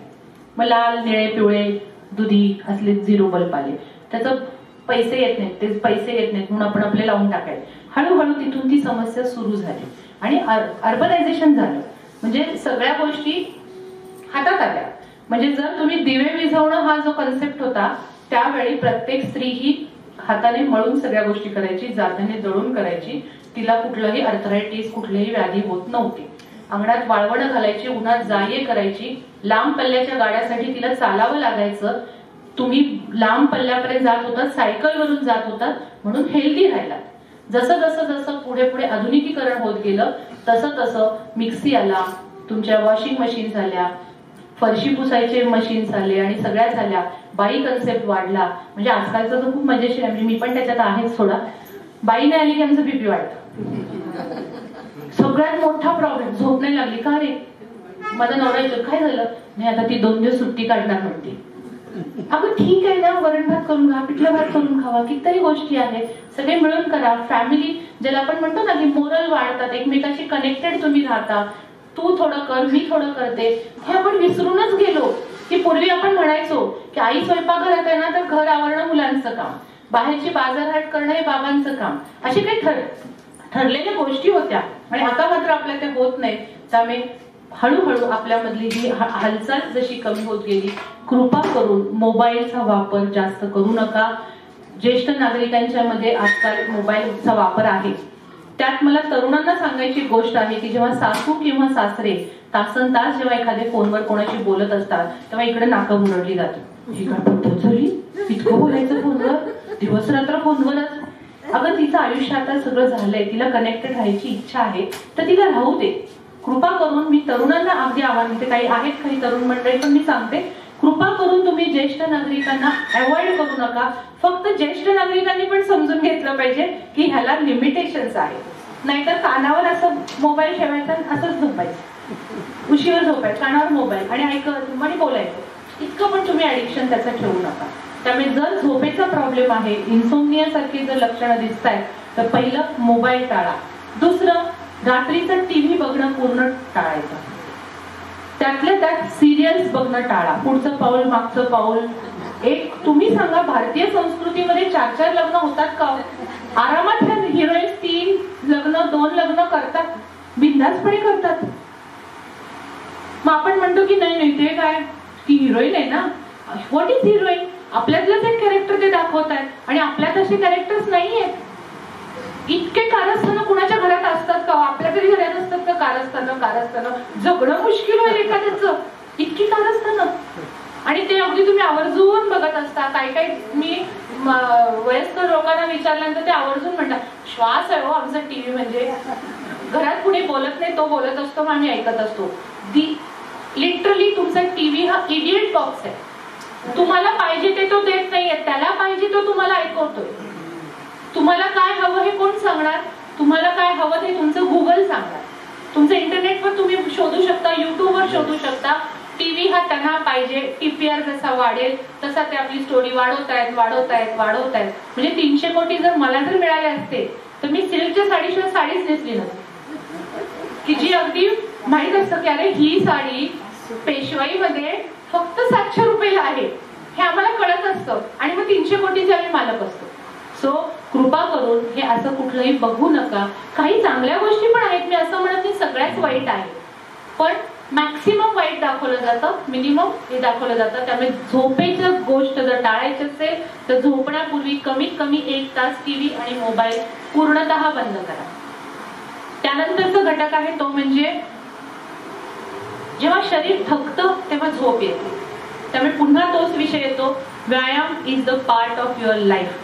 मग लाल, निळे, पिवळे, दुधी असले 0 बल्ब आले. त्याचं पैसे येत नाहीत, ते पैसे येत नाहीत म्हणून आपण आपले लावून टाकायचे. हळूहळू तिथून ती समस्या सुरू झाली आणि अर्बनायझेशन झालं. म्हणजे सगळ्या गोष्टी हातात आल्या. म्हणजे जर तुम्ही दिवे विझवणं हा जो कन्सेप्ट होता, त्यावेळी प्रत्येक स्त्री ही हाताने मळून सगळ्या गोष्टी करायची, जाताने दळून करायची. तिला कुठलंही अर्थरायटिस, कुठलीही व्याधी होत नव्हती. अंगणात वाळवणं घालायची, उन्हात जा-ये करायची, लांब पल्ल्याच्या गाड्यासाठी तिला चालावं लागायचं. तुम्ही लांब पल्ल्यापर्यंत जात होतात, सायकलवरून जात होतात, म्हणून हेल्दी राहिलात. जसं जसं जसं पुढे पुढे आधुनिकीकरण होत गेलं तसं तसं मिक्सी आला, तुमच्या वॉशिंग मशीन झाल्या, फरशी पुसायचे मशीन्स आले आणि सगळ्या झाल्या. बाई कन्सेप्ट वाढला. म्हणजे आजकालचं तर खूप मजेशीर आहे, म्हणजे मी पण त्याच्यात आहेच थोडा. बाई नाही आली की आमचं बीपी वाढतं. सगळ्यात मोठा प्रॉब्लेम, झोप नाही लागली का रे, माझा नवरा विचारतो काय झालं, नाही आता ती 2 दिवस सुट्टी काढणार म्हणते. अगं ठीक आहे ना, वरण भात करून खा, पिठलं भात करून खावा, कितीतरी गोष्टी आहेत, सगळे मिळून करा. फॅमिली ज्याला आपण म्हणतो ना की मोरल वाढतात, एकमेकाशी कनेक्टेड तुम्ही राहता. तू थोडं कर, मी थोडं करते, हे आपण विसरूनच गेलो. की पूर्वी आपण म्हणायचो की आई स्वयंपाकघरात आहे ना तर घर आवरणं मुलांचं काम, बाहेरची बाजारहाट करणं हे बाबांचं काम, अशी काही ठरलेल्या गोष्टी होत्या. आणि आता मात्र आपल्या ते होत नाही. त्यामुळे हळूहळू आपल्यामधली ही हालचाल जशी कमी होत गेली, कृपा करून मोबाईलचा वापर जास्त करू नका. ज्येष्ठ नागरिकांच्या मध्ये आजकाल मोबाईलचा वापर आहे. त्यात मला तरुणांना सांगायची गोष्ट आहे की जेव्हा सासू किंवा सासरे तासन तास जेव्हा एखाद्या फोनवर कोणाशी बोलत असतात तेव्हा इकडे नाकं मुरडली जातात. ही काय पद्धत झाली, इतकं बोलायचं फोनवर, दिवस रात्र फोनवरच. अगं तिचं आयुष्य आता सगळं झालंय, तिला कनेक्टेड राहायची इच्छा आहे तर तिला राहू दे. कृपा करून मी तरुणांना अगदी आव्हान देते, काही आहेत काही तरुण मंडळी पण मी सांगते, कृपा करून तुम्ही ज्येष्ठ नागरिकांना अवॉइड करू नका. फक्त ज्येष्ठ नागरिकांनी पण समजून घेतलं पाहिजे की ह्याला लिमिटेशन्स आहेत. नाहीतर कानावर असं मोबाईल ठेवायचा, असंच झोपायचं, उशीवर झोपायचं, कानावर मोबाईल आणि ऐकत आणि बोलायचं, इतकं पण तुम्ही ऍडिक्शन त्याचं ठेवू नका. त्यामुळे जर झोपेचा प्रॉब्लेम आहे, इन्सोमनिया सारखी जर लक्षणं दिसत आहेत तर पहिलं मोबाईल टाळा. दुसरं, रात्रीचं टीव्ही बघणं पूर्ण टाळायचं. त्यातल्या त्यात सिरियल्स बघणं टाळा. पुढचं पाऊल मागचं पाऊल. एक तुम्ही सांगा, भारतीय संस्कृतीमध्ये 4-4 लग्न होतात का? आरामात ह्या हिरोईन 3 लग्न 2 लग्न करतात, बिनधास्तपणे करतात. मग आपण म्हणतो की नाही ते काय, ती हिरोईन आहे ना. What is heroine? आपल्यातलंच एक कॅरेक्टर ते दाखवत आहेत आणि आपल्यात असे कॅरेक्टर्स नाही आहेत. इतके कारस्थानं कुणाच्या घरात असतात का? आपल्या तरी घरात असतात का कारस्थानं? जगणं मुश्किल होईल एखाद्याचं, इतकी कारस्थानं. आणि ते अगदी तुम्ही आवर्जून बघत असता. काय मी वयस्कर लोकांना विचारल्यानंतर ते आवर्जून म्हणतात, श्वास आहे हो आमचा टीव्ही, म्हणजे घरात कुणी बोलत नाही, तो बोलत असतो मग आम्ही ऐकत असतो. लिटरली तुमचा टीव्ही हा इडियट बॉक्स आहे. तुम्हाला पाहिजे ते तो देत नाहीये, त्याला पाहिजे तो तुम्हाला ऐकवतोय. तुम्हाला काय हवं हे कोण सांगणार? तुम्हाला काय हवं ते तुमचं गुगल सांगणार. तुमचं इंटरनेटवर तुम्ही शोधू शकता, युट्यूबवर शोधू शकता. टीव्ही हा त्यांना पाहिजे, टीपीआर जसा वाढेल तसा ते आपली स्टोरी वाढवतायत. म्हणजे 300 कोटी जर मला जर मिळाले असते तर मी सिल्कच्या साडीशिवाय साडीच नेसली नसते, की जी अगदी माहित असतं की अरे ही साडी पेशवाईमध्ये फक्त 700 रुपयाला आहे, हे आम्हाला कळत असतं. आणि मग 300 कोटीचे आम्ही मालक असतो. सो कृपा करून हे असं कुठलंही बघू नका. काही चांगल्या गोष्टी पण आहेत, मी असं म्हणत नाही सगळ्याच वाईट आहे, पण मॅक्सिमम वाईट दाखवलं जातं, मिनिमम हे दाखवलं जातं. त्यामुळे झोपेचं गोष्ट जर टाळायची असेल तर झोपण्यापूर्वी कमीत कमी 1 तास टीव्ही आणि मोबाईल पूर्णतः बंद करा. त्यानंतरचा घटक आहे तो म्हणजे जेव्हा शरीर थकतं तेव्हा झोप येते. त्यामुळे पुन्हा तोच विषय येतो, व्यायाम is the part of your life.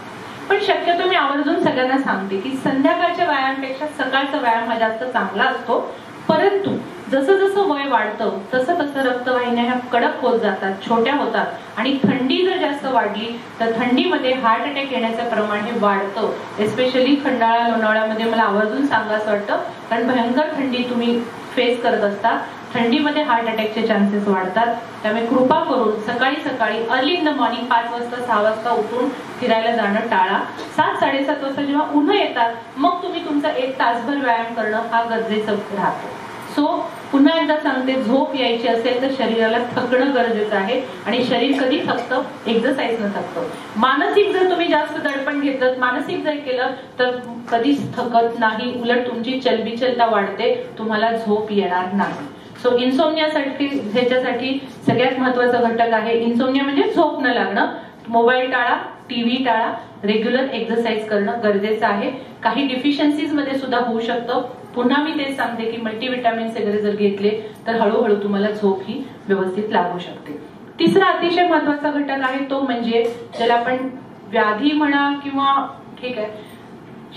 पण शक्यतो मी आवर्जून सगळ्यांना सांगते की संध्याकाळच्या व्यायामापेक्षा सकाळचा व्यायाम हा जास्त चांगला असतो. परंतु जसं जसं वय वाढतं तसं तसं रक्तवाहिन्या ह्या कडक होत जातात, छोट्या होतात. आणि थंडी जर जास्त वाढली तर थंडीमध्ये हार्ट अटॅक येण्याचं प्रमाण हे वाढतं. एस्पेशली खंडाळा लोणावळ्यामध्ये मला आवर्जून सांगायचं वाटतं, कारण भयंकर थंडी तुम्ही फेस करत असता. थंडीमध्ये हार्ट अटॅकचे चान्सेस वाढतात. त्यामुळे कृपा करून सकाळी अर्ली इन द मॉर्निंग 5 वाजता 6 वाजता उठून फिरायला जाणं टाळा. 7-7:30 वाजता जेव्हा उन्हं येतात मग तुम्ही तुमचा 1 तासभर व्यायाम करणं हा गरजेचं राहतो. सो पुन्हा एकदा सांगते, झोप यायची असेल तर शरीराला थकणं गरजेचं आहे. आणि शरीर कधी थकतं? एक्सरसाइजनं थकतं. मानसिक जर तुम्ही जास्त दडपण घेतलं, मानसिक जर केलं तर कधीच थकत नाही, उलट तुमची चलबिचलता वाढते, तुम्हाला झोप येणार नाही. सो इन्सोमनियासाठी ह्याच्यासाठी सगळ्यात महत्वाचा घटक आहे इन्सोमनिया म्हणजे झोप न लागणं. मोबाईल टाळा, टीव्ही टाळा, रेग्युलर एक्सरसाइज करणं गरजेचं आहे. काही डिफिशियन्सीज मध्ये सुद्धा होऊ शकतं. पुन्हा मी तेच सांगते की मल्टीव्हिटॅमिन्स वगैरे जर घेतले तर हळूहळू तुम्हाला झोप ही व्यवस्थित लागू शकते. तिसरा अतिशय महत्वाचा घटक आहे तो म्हणजे ज्याला आपण व्याधी म्हणा किंवा ठीक आहे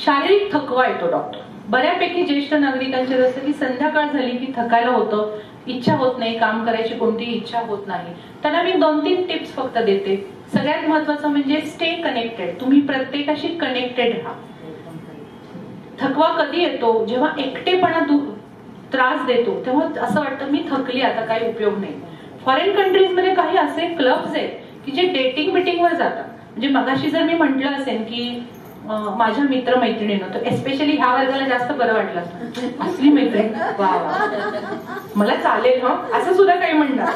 शारीरिक थकवा येतो. डॉक्टर बऱ्यापैकी ज्येष्ठ नागरिकांचे जसं की संध्याकाळ झाली की थकायला होतं, इच्छा होत नाही, काम करायची कोणतीही इच्छा होत नाही. त्यांना मी 2-3 टिप्स फक्त देते. सगळ्यात महत्वाचं म्हणजे स्टे कनेक्टेड. तुम्ही प्रत्येकाशी कनेक्टेड राहा. थकवा कधी येतो जेव्हा एकटेपणा त्रास देतो तेव्हा असं वाटतं मी थकली, आता काही उपयोग नाही. फॉरेन कंट्रीज मध्ये काही असे क्लब्स आहेत की जे डेटिंग मीटिंगवर जातात. म्हणजे मगाशी जर मी म्हटलं असेल की माझ्या मित्र मैत्रिणीनं तर एस्पेशली ह्या वर्गाला जास्त बरं वाटलं असतं. असली मैत्रीण वा मला चालेल हा असं सुद्धा काही म्हणणार.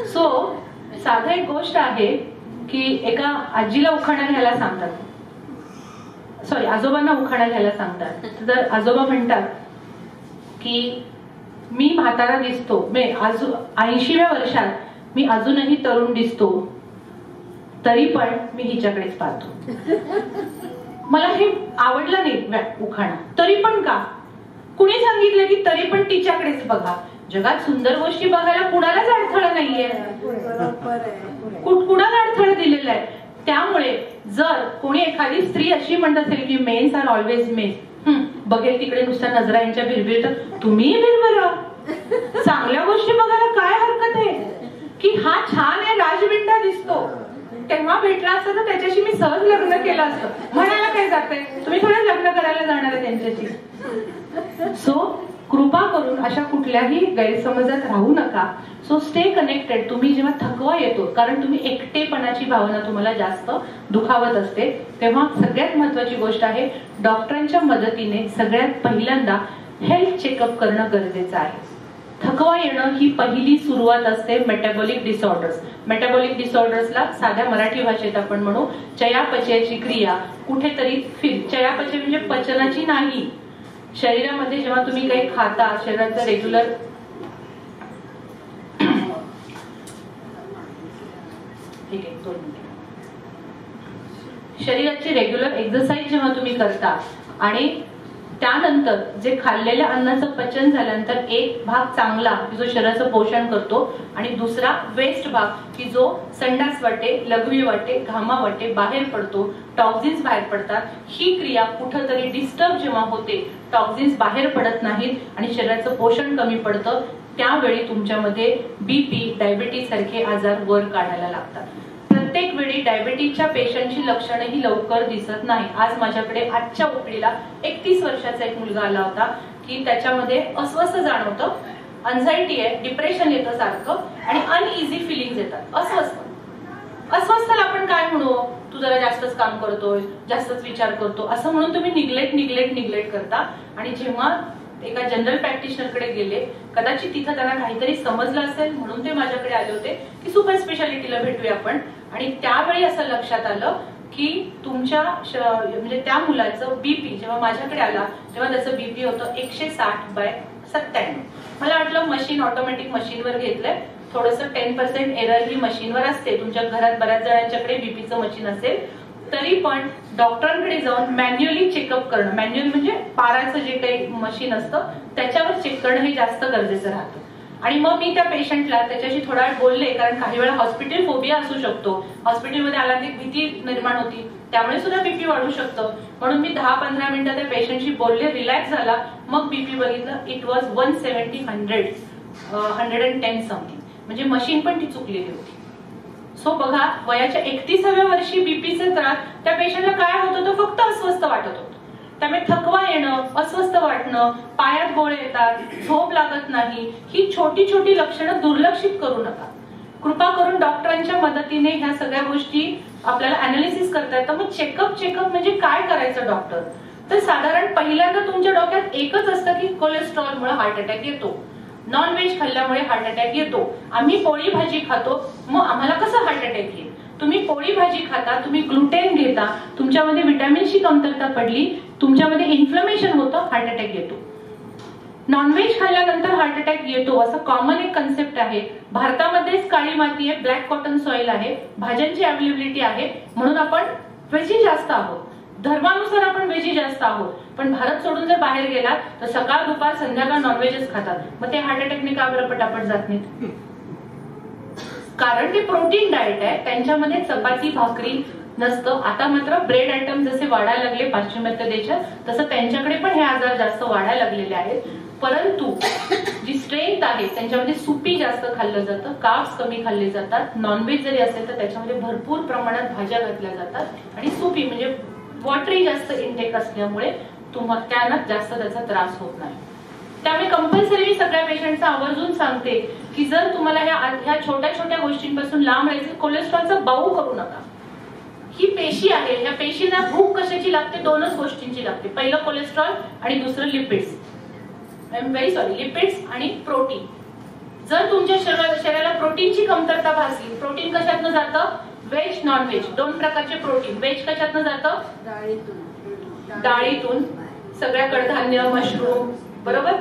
सो साधा एक गोष्ट आहे की एका आजीला उखाणा घ्यायला सांगतात, सॉरी आजोबांना उखाणा घ्यायला सांगतात. तर आजोबा म्हणतात की मी म्हातारा दिसतो, 80व्या वर्षात मी अजूनही तरुण दिसतो, तरी पण मी हिच्याकडेच पाहतो. मला हे आवडलं नाही उखाणा. तरी पण का? कुणी सांगितलं की तरी पण तिच्याकडेच बघा? जगात सुंदर गोष्टी बघायला कुणालाच अडथळा नाहीये, कुणाला अडथळा दिलेला आहे. त्यामुळे जर कोणी एखादी स्त्री अशी म्हणत असेल की मेन्स आर ऑलवेज मेन्स, बघेल तिकडे नुसत्या नजरा यांच्या भिरभिर, तर तुम्हीही भिरभरा. चांगल्या गोष्टी बघायला काय हरकत आहे की हा छान आहे, राजविंडा दिसतो, तेव्हा भेटला असतं तर त्याच्याशी मी सहज लग्न केलं असतं. म्हणायला काय जातंय, तुम्ही थोडं लग्न करायला जाणार आहे त्यांच्याशी. सो कृपा करून अशा कुठल्याही गैरसमजात राहू नका. So stay connected. तुम्ही जेव्हा थकवा येतो, कारण तुम्ही एकटेपणाची भावना तुम्हाला जास्त दुखावत असते, तेव्हा सगळ्यात महत्वाची गोष्ट आहे डॉक्टरांच्या मदतीने सगळ्यात पहिल्यांदा हेल्थ चेकअप करणं गरजेचं आहे. थकवा येणं ही पहिली सुरुवात असते मेटाबॉलिक डिसऑर्डर्स. मेटाबॉलिक डिसऑर्डर्सला साध्या मराठी भाषेत आपण म्हणू चयापचयाची क्रिया कुठेतरी चयापचय म्हणजे पचनाची नाही. शरीरामध्ये जेव्हा तुम्ही काही खाता, शरीराचं रेग्युलर शरीराची रेग्युलर एक्सरसाइज जेव्हा तुम्ही करता आणि त्यानंतर जे खाल्लेल्या अन्नाचं पचन झाल्यानंतर एक भाग चांगला की जो शरीराचं पोषण करतो आणि दुसरा वेस्ट भाग की जो संडास वाटे, लघवी वाटे, घामा वाटे बाहेर पडतो, टॉक्झिन्स बाहेर पडतात. ही क्रिया कुठंतरी डिस्टर्ब जेव्हा होते, टॉक्झिन्स बाहेर पडत नाहीत आणि शरीराचं पोषण कमी पडतं, त्यावेळी तुमच्यामध्ये बीपी, डायबिटीज सारखे आजार वर काढायला लागतात. प्रत्येक वेळी डायबिटीजच्या पेशंटची लक्षणं ही लवकर दिसत नाही. आज माझ्याकडे आजच्या ओपीडीला 31 वर्षाचा एक मुलगा आला होता की त्याच्यामध्ये अस्वस्थ जाणवतं, अँझायटी आहे, डिप्रेशन येतं सारखं आणि अनइझी फिलिंग्स येतात. अस्वस्थला आपण काय म्हणू, तू जरा जास्तच काम करतोय, जास्तच विचार करतो असं म्हणून तुम्ही निग्लेक्ट करता. आणि जेव्हा एका जनरल प्रॅक्टिशनरकडे गेले, कदाचित तिथं त्यांना काहीतरी समजलं असेल म्हणून ते माझ्याकडे आले होते की सुपर स्पेशालिटीला भेटूया आपण. आणि त्यावेळी असं लक्षात आलं की तुमच्या म्हणजे त्या मुलाचं बीपी जेव्हा माझ्याकडे आला तेव्हा त्याचं बीपी होतं 160/97. मला वाटलं मशीन, ऑटोमॅटिक मशीनवर घेतलंय, थोडंसं 10% एरर ही मशीनवर असते. तुमच्या घरात बऱ्याच जणांच्याकडे बीपीचं मशीन असेल, तरी पण डॉक्टरांकडे जाऊन मॅन्युअली चेकअप करणं, मॅन्युअल म्हणजे पाराचं जे काही मशीन असतं त्याच्यावर चेक करणं हे जास्त गरजेचं राहतं. आणि मग मी त्या पेशंटला त्याच्याशी थोडा वेळ बोलले, कारण काही वेळा हॉस्पिटल फोबिया असू शकतो, हॉस्पिटलमध्ये आला की भीती निर्माण होती, त्यामुळे सुद्धा बीपी वाढू शकतं. म्हणून मी 10-15 मिनिटं त्या पेशंटशी बोलले, रिलॅक्स झाला, मग बीपी बघितलं, इट वॉज 110 समथिंग, म्हणजे मशीन पण ती चुकलेली होती. सो बघा, वयाच्या 31व्या वर्षी बीपीचे त्रास त्या पेशंटला काय होत होतं, फक्त अस्वस्थ वाटत होतं. त्यामुळे थकवा येणं, अस्वस्थ वाटणं, पायात गोळे येतात, झोप लागत नाही, ही छोटी छोटी लक्षणं दुर्लक्षित करू नका. कृपा करून डॉक्टरांच्या मदतीने ह्या सगळ्या गोष्टी आपल्याला अनालिसिस करता येतं. मग चेकअप म्हणजे काय करायचं डॉक्टर, तर साधारण पहिल्यांदा तुमच्या डोक्यात एकच असतं की कोलेस्ट्रॉलमुळे हार्ट अटॅक येतो, नॉनव्हेज खाल्ल्यामुळे हार्ट अटॅक येतो, आम्ही पोळी भाजी खातो मग आम्हाला कसं हार्ट अटॅक येईल. तुम्ही पोळी भाजी खाता, तुम्ही ग्लुटेन घेता, तुमच्यामध्ये व्हिटॅमिनची कमतरता पडली, तुमच्यामध्ये इन्फ्लमेशन होतं, हार्ट अटॅक येतो. नॉनव्हेज खाल्ल्यानंतर हार्ट अटॅक येतो असं कॉमन एक कन्सेप्ट आहे. भारतामध्येच काळी माती आहे, ब्लॅक कॉटन सॉइल आहे, भाज्यांची अवेलेबिलिटी आहे, म्हणून आपण व्हेजी जास्त आहोत, धर्मानुसार आपण व्हेजी जास्त आहोत, पण भारत सोडून जर बाहेर गेलात तर सकाळ दुपार संध्याकाळ नॉनव्हेजच खातात, मग ते हार्ट अटॅकने का बरं पटापट जात नाहीत? कारण ते प्रोटीन डाएट आहे, त्यांच्यामध्ये चपाती भाकरी नसतं. आता मात्र ब्रेड आयटम जसे वाढायला लागले पाश्चिमात्य देशात, तसं त्यांच्याकडे पण हे आजार जास्त वाढायला लागलेले आहेत. परंतु जी स्ट्रेंथ आहे त्यांच्यामध्ये सुपी जास्त खाल्लं जातं, कार्ब्स कमी खाल्ले जातात. नॉनव्हेज जरी असेल तर त्याच्यामध्ये भरपूर प्रमाणात भाज्या घातल्या जातात आणि सुपी म्हणजे वॉटरी जास्त इंटेक असल्यामुळे त्यांना जास्त त्याचा त्रास होत नाही. त्यामुळे कंपल्सरी मी सगळ्या पेशंटचा आवर्जून सांगते की जर तुम्हाला ह्या छोट्या छोट्या गोष्टींपासून लांब राहायचं, कोलेस्ट्रॉलचा बाऊ करू नका. ही पेशी आहे, ह्या पेशींना भूक कशाची लागते? दोनच गोष्टींची लागते. पहिलं कोलेस्ट्रॉल आणि दुसरं lipids. I am very sorry, lipids आणि प्रोटीन. जर तुमच्या शरीराला प्रोटीनची कमतरता भासली, प्रोटीन कशातनं जातं? व्हेज नॉन व्हेज दोन प्रकारचे प्रोटीन. व्हेज कशातनं जातं? डाळीतून, सगळ्या कडधान्य, मशरूम, बरोबर.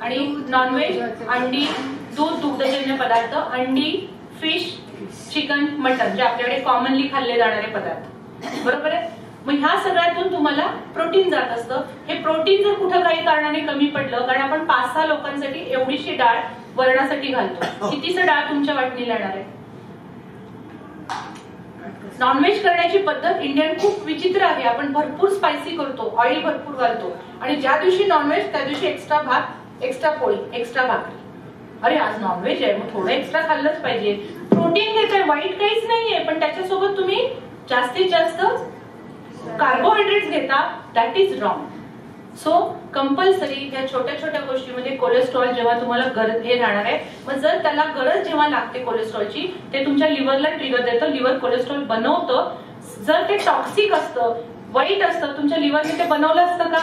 आणि नॉनव्हेज अंडी, दूध, दुग्धजन्य पदार्थ, अंडी, फिश, चिकन, मटन, जे आपल्याकडे कॉमनली खाल्ले जाणारे पदार्थ, बरोबर आहे. मग ह्या सगळ्यातून तुम्हाला प्रोटीन जात असतं. हे प्रोटीन जर कुठं काही कारणाने कमी पडलं, कारण आपण 5-6 लोकांसाठी एवढीशी डाळ वरणासाठी घालतो, कितीसं डाळ तुमच्या वाटणीला येणार आहे? नॉनव्हेज करण्याची पद्धत इंडियन खूप विचित्र आहे. आपण भरपूर स्पायसी करतो, ऑइल भरपूर घालतो आणि ज्या दिवशी नॉनव्हेज त्या दिवशी एक्स्ट्रा भात, एक्स्ट्रा पोळी, एक्स्ट्रा भाकरी. अरे आज नॉनव्हेज आहे मग थोडं एक्स्ट्रा खाल्लंच पाहिजे. प्रोटीन घेताय, वाईट काहीच नाहीये, पण त्याच्यासोबत तुम्ही जास्तीत जास्त कार्बोहायड्रेट्स घेता, that is wrong. So compulsory ह्या छोट्या छोट्या गोष्टीमध्ये कोलेस्ट्रॉल जेव्हा तुम्हाला गरज हे राहणार आहे, मग जर त्याला गरज जेव्हा लागते कोलेस्ट्रॉलची, ते तुमच्या लिव्हरला ट्रिगर देतं, लिव्हर कोलेस्ट्रॉल बनवतं. जर ते टॉक्सिक असतं, वाईट असतं, तुमच्या लिव्हरने ते बनवलं असतं का?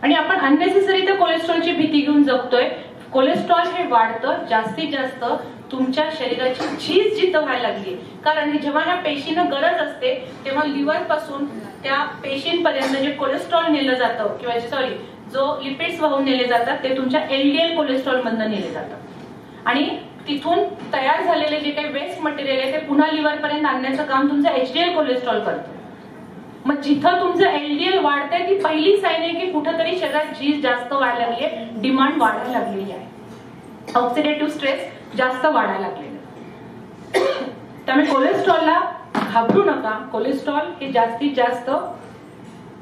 आणि आपण अननेसेसरी त्या कोलेस्ट्रॉलची भीती घेऊन जगतोय. कोलेस्ट्रॉल हे वाढतं जास्तीत जास्त तुमच्या शरीराची झीज जिथं व्हायला लागली, कारण जेव्हा ह्या पेशींना गरज असते तेव्हा लिव्हर पासून त्या पेशींपर्यंत जे कोलेस्ट्रॉल नेलं जातं, किंवा सॉरी जो लिपिड्स वाहून नेले जातात ते तुमच्या एलडीएल कोलेस्ट्रॉल मधनं नेले जातात आणि तिथून तयार झालेले जे काही वेस्ट मटेरियल आहे ते पुन्हा लिव्हर पर्यंत आणण्याचं काम तुमचं एचडीएल कोलेस्ट्रॉल करतं. मग जिथं तुमचं एलडीएल वाढतंय ती पहिली साईन आहे की कुठंतरी शरीरात झीज जास्त व्हायला लागली आहे, डिमांड वाढायला लागलेली आहे, ऑक्सिडेटिव्ह स्ट्रेस जास्त वाढायला लागलेलं. त्यामुळे कोलेस्ट्रॉलला घाबरू नका. कोलेस्ट्रॉल हे जास्तीत जास्त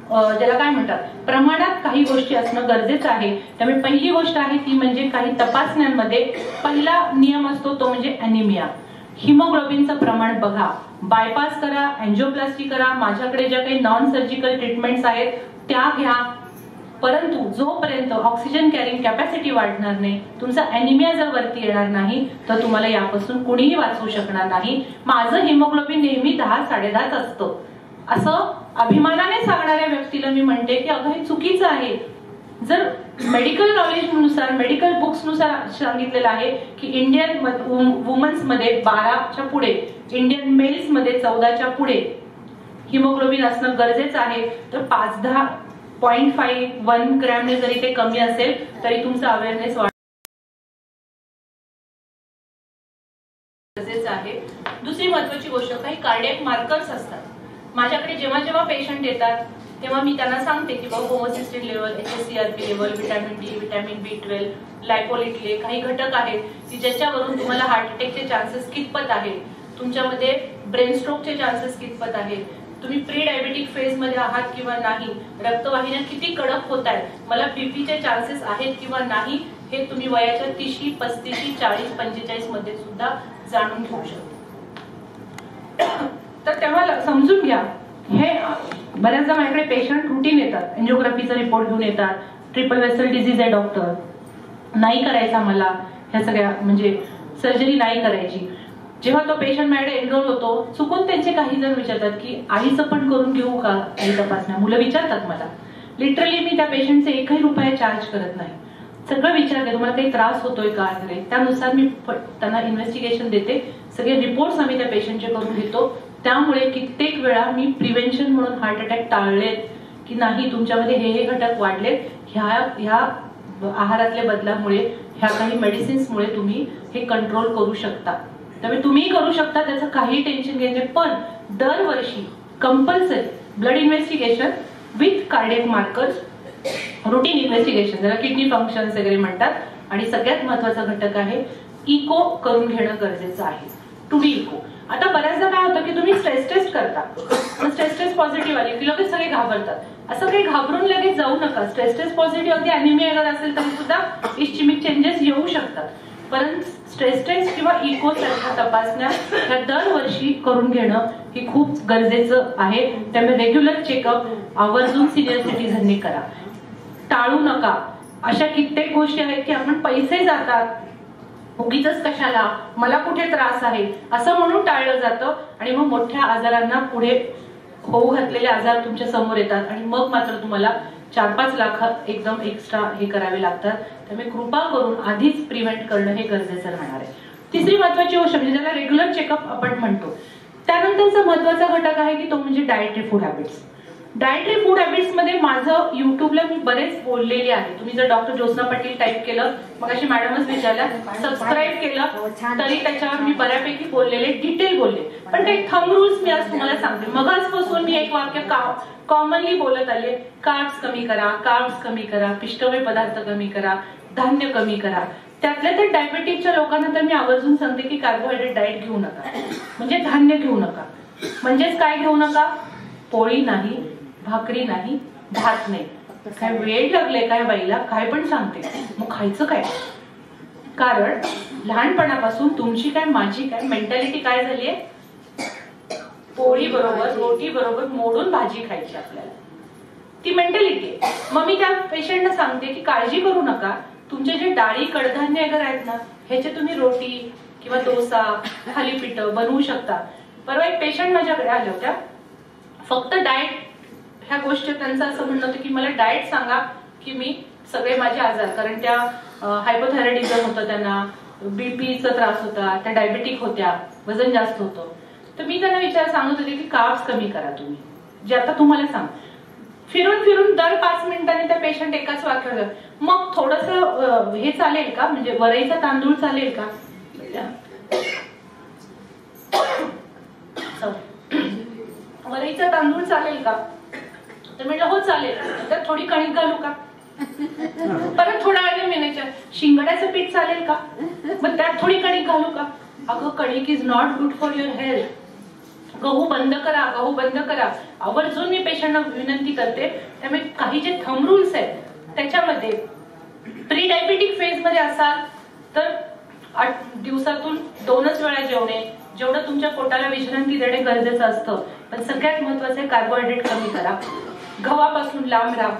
ज्याला काय म्हणतात प्रमाणात काही गोष्टी असणं गरजेचं आहे. त्यामुळे पहिली गोष्ट आहे ती म्हणजे काही तपासण्यांमध्ये पहिला नियम असतो तो म्हणजे अॅनिमिया. हिमोग्लोबिनचं प्रमाण बघा, बायपास करा, अँजिओप्लास्टी करा, माझ्याकडे ज्या काही नॉन सर्जिकल ट्रीटमेंट्स आहेत त्या घ्या. परंतु जोपर्यंत ऑक्सिजन कॅरिंग कॅपॅसिटी वाढणार नाही, तुमचा अॅनिमिया जर वरती येणार नाही, तर तुम्हाला यापासून कुणीही वाचवू शकणार नाही. माझं हिमोग्लोबिन नेहमी 10-10.5 असतं असं अभिमानाने सांगणाऱ्या व्यक्तीला मी म्हणते की अगं हे चुकीचं आहे. जर मेडिकल नॉलेजनुसार, मेडिकल बुक्सनुसार सांगितलेलं आहे की इंडियन वुमन्स मध्ये 12च्या पुढे, इंडियन मेल्स मध्ये 14च्या पुढे हिमोग्लोबिन असणं गरजेचं आहे. तर 5-10.5-1 ग्रॅमने जरी ते कमी असेल तरी तुमचा अवेअरनेस गरजेचं आहे. दुसरी महत्वाची गोष्ट, काही कार्डियक मार्कर्स असतात. माझ्याकडे जेव्हा जेव्हा पेशंट येतात तेव्हा मी त्यांना सांगते की बाबा homocysteine level, HSCRP level, vitamin D, vitamin B12, लायपोलिटले काही घटक आहेत की ज्याच्यावरून तुम्हाला हार्ट अटॅकचे चान्सेस कितपत आहेत, तुमच्यामध्ये ब्रेन स्ट्रोकचे चान्सेस कितपत आहेत, तुम्ही प्री डायबेटिक फेज मध्ये आहात किंवा नाही, रक्तवाहिन्या किती कडक होत आहेत, मला बीपीचे चान्सेस आहेत किंवा नाही, हे तुम्ही वयाच्या 30, 35, 40, 45 मध्ये सुद्धा जाणून घेऊ शकता. तर तेव्हा समजून घ्या. हे बऱ्याचदा माझ्याकडे पेशंट रुटीन येतात, एंजिओग्राफीचा रिपोर्ट घेऊन येतात, ट्रिपल वेसल डिझीज आहे डॉक्टर, नाही करायचा मला ह्या सगळ्या म्हणजे सर्जरी नाही करायची. जेव्हा तो पेशंट माझ्याकडे एनरोल होतो, चुकून त्यांचे काही जण विचारतात की आईचं पण करून घेऊ का काही तपासण्या, मुलं विचारतात मला. लिटरली मी त्या पेशंटचे 1ही रुपया चार्ज करत नाही. सगळं विचारते, तुम्हाला काही त्रास होतोय का, त्यानुसार मी त्यांना इन्व्हेस्टिगेशन देते, सगळे रिपोर्ट्स आम्ही त्या पेशंटचे करून घेतो. त्यामुळे कित्येक वेळा मी प्रिव्हेन्शन म्हणून हार्ट अटॅक टाळलेत की नाही, तुमच्यामध्ये हे घटक वाढलेत, ह्या आहारातल्या बदलामुळे, ह्या काही मेडिसिन्समुळे तुम्ही हे कंट्रोल करू शकता. त्यामुळे तुम्ही करू शकता, त्याचं काही टेन्शन घ्यायचे. पण दरवर्षी compulsory blood investigation with cardiac markers, routine investigation, ज्याला किडनी फंक्शन्स वगैरे म्हणतात. आणि सगळ्यात महत्वाचा घटक आहे इको करून घेणं गरजेचं आहे. Two D echo. आता बऱ्याचदा काय होतं की तुम्ही स्ट्रेस टेस्ट करता, स्ट्रेस टेस्ट पॉझिटिव्ह आली की लगेच सगळे घाबरतात. असं काही घाबरून लगेच जाऊ नका. स्ट्रेस टेस्ट पॉझिटिव्ह अगदी अॅनिमिया जर असेल तरी सुद्धा इस्चिमिक चेंजेस येऊ शकतात. परंतु स्ट्रेस टेस्ट किंवा इको सारख्या तपासण्या ह्या दरवर्षी करून घेणं ही खूप गरजेचं आहे. त्यामुळे रेग्युलर चेकअप आवर्जून सिनियर सिटीझननी करा. टाळू नका. अशा कित्येक गोष्टी आहेत की आपण पैसे जातात, उगीच कशाला, मला कुठे त्रास आहे असं म्हणून टाळलं जातं आणि मग मोठ्या आजारांना पुढे होऊ घातलेले आजार तुमच्या समोर येतात आणि मग मात्र तुम्हाला 4-5 लाख एकदम एक्स्ट्रा हे करावे लागतात. त्यामुळे कृपा करून आधीच प्रिव्हेंट करणं हे गरजेचं राहणार आहे. तिसरी महत्वाची गोष्ट म्हणजे ज्याला रेग्युलर चेकअप आपण म्हणतो, त्यानंतरचा महत्वाचा घटक आहे की तो म्हणजे dietary food habits. Dietary food habits मध्ये माझं युट्यूबला मी बरेच बोललेले आहे. तुम्ही जर डॉक्टर ज्योत्स्ना पाटील टाईप केलं, मग अशी मॅडमच विचारल्या, सबस्क्राईब केलं तरी त्याच्यावर मी बऱ्यापैकी बोललेले, डिटेल बोलले. पण काही थंब रूल्स मी आज तुम्हाला सांगते. मगाचपासून मी एक वाक्य कॉमनली बोलत आले, कार्ब्स कमी करा, कार्ब्स कमी करा, पिष्टमय पदार्थ कमी करा, धान्य कमी करा. त्यातल्या त्या डायबेटिकच्या लोकांना तर मी आवर्जून सांगते की कार्बोहायड्रेट डाएट घेऊ नका, म्हणजे धान्य घेऊ नका. म्हणजेच काय घेऊ नका? पोळी नाही, भाकरी नाही, भात नाही. काय वेळ लागले काय बाईला, काय पण सांगते. मग खायचं काय? कारण लहानपणापासून तुमची काय माझी काय मेंटॅलिटी काय झालीये, पोळी बरोबर रोटी बरोबर मोडून भाजी खायची आपल्याला, ती मेंटॅलिटी. मग मी त्या पेशंटना सांगते की काळजी करू नका, तुमचे जे डाळी कडधान्य वगैरे आहेत ना, ह्याचे तुम्ही रोटी किंवा डोसा, थालीपीठ बनवू शकता. परवा एक पेशंट माझ्याकडे आल्या होत्या, फक्त डाएट ह्या गोष्टी, त्यांचं असं म्हणणं होतं की मला डाएट सांगा की मी सगळे माझे आजार, कारण त्या हायपोथायरॉइडिझम होतं, त्यांना बीपीचा त्रास होता, त्या डायबेटिक होत्या, वजन जास्त होतं. तर मी त्यांना सांगत होते की कार्ब्स कमी करा तुम्ही, जे आता तुम्हाला सांग. फिरून फिरून दर 5 मिनिटांनी त्या पेशंट एकाच वाक्यावर, मग थोडस हे चालेल का, म्हणजे वरईचा तांदूळ चालेल का, वरईचा तांदूळ चालेल का? तर म्हटलं हो चालेल. तर थोडी कणिक घालू का? परत थोड्या वेळाने म्हणायच्या, शिंगड्याचं पीठ चालेल का? मग त्यात थोडी कणिक घालू का? अगं कणिक is not good for your health. गहू बंद करा, गहू बंद करा. आवर्जून मी पेशंटना विनंती करते. त्यामुळे काही जे थंब रूल्स आहेत त्याच्यामध्ये प्री डायबेटिक फेज मध्ये असाल तर 8 दिवसातून 2च वेळा जेवणे, जेवढं तुमच्या पोटाला विश्रांती देणे गरजेचं असतं. पण सगळ्यात महत्वाचं आहे कार्बोहायड्रेट कमी करा, गव्हापासून लांब राहा.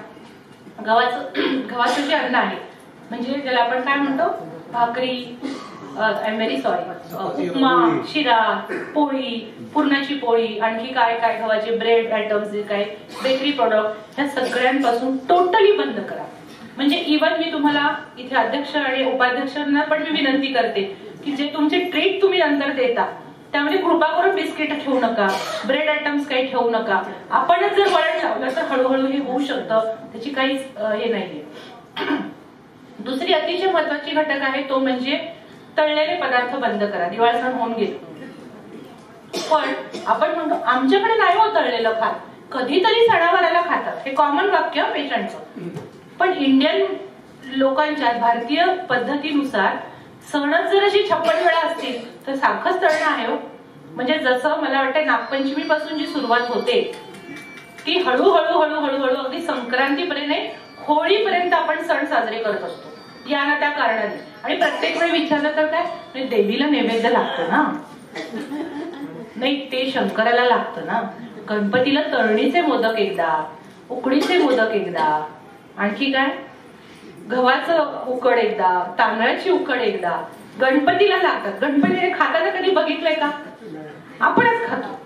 गव्हाचं जे अन्न आहे, म्हणजे ज्याला आपण काय म्हणतो, भाकरी, उपमा, शिरा, पोळी, पुरणाची पोळी, आणखी काय काय गव्हाचे ब्रेड आयटम्स, जे काय बेकरी प्रोडक्ट, ह्या सगळ्यांपासून टोटली बंद करा. म्हणजे इव्हन मी तुम्हाला इथे अध्यक्ष आणि उपाध्यक्षांना पण मी विनंती करते की जे तुमचे ट्रीट तुम्ही नंतर देता त्यामध्ये कृपा करून बिस्किट ठेवू नका, ब्रेड आयटम्स काही ठेवू नका. आपणच जर वळण लावलं तर हळूहळू हे होऊ शकतं, त्याची काहीच हे नाहीये. दुसरी अतिशय महत्वाची घटक आहे तो म्हणजे तळलेले पदार्थ बंद करा. दिवाळी सण होऊन गेलो, पण आपण म्हणतो आमच्याकडे नाही हो तळलेलं खात, कधीतरी सणावाराला खातात, हे कॉमन वाक्य पेशंटचं. पण इंडियन लोकांच्या भारतीय पद्धतीनुसार सणच जर अशी 56 वेळा असतील तर सारखंच तळणं आहे हो. म्हणजे जसं मला वाटतं नागपंचमी पासून जी सुरुवात होते ती हळूहळू हळूहळू हळू अगदी संक्रांतीपर्यंत, होळीपर्यंत आपण सण साजरे करत असतो या ना त्या कारणाने. आणि प्रत्येक वेळी विचारलं तर काय, देवीला नैवेद्य लागतं ना, नाही ते शंकराला लागतं ना. गणपतीला तळणीचे मोदक एकदा, उकडीचे मोदक एकदा, आणखी काय गव्हाचं उकड एकदा, तांदळाची उकड एकदा, गणपतीला लागतात. गणपतीने खाताना कधी बघितलंय का? आपणच खातो,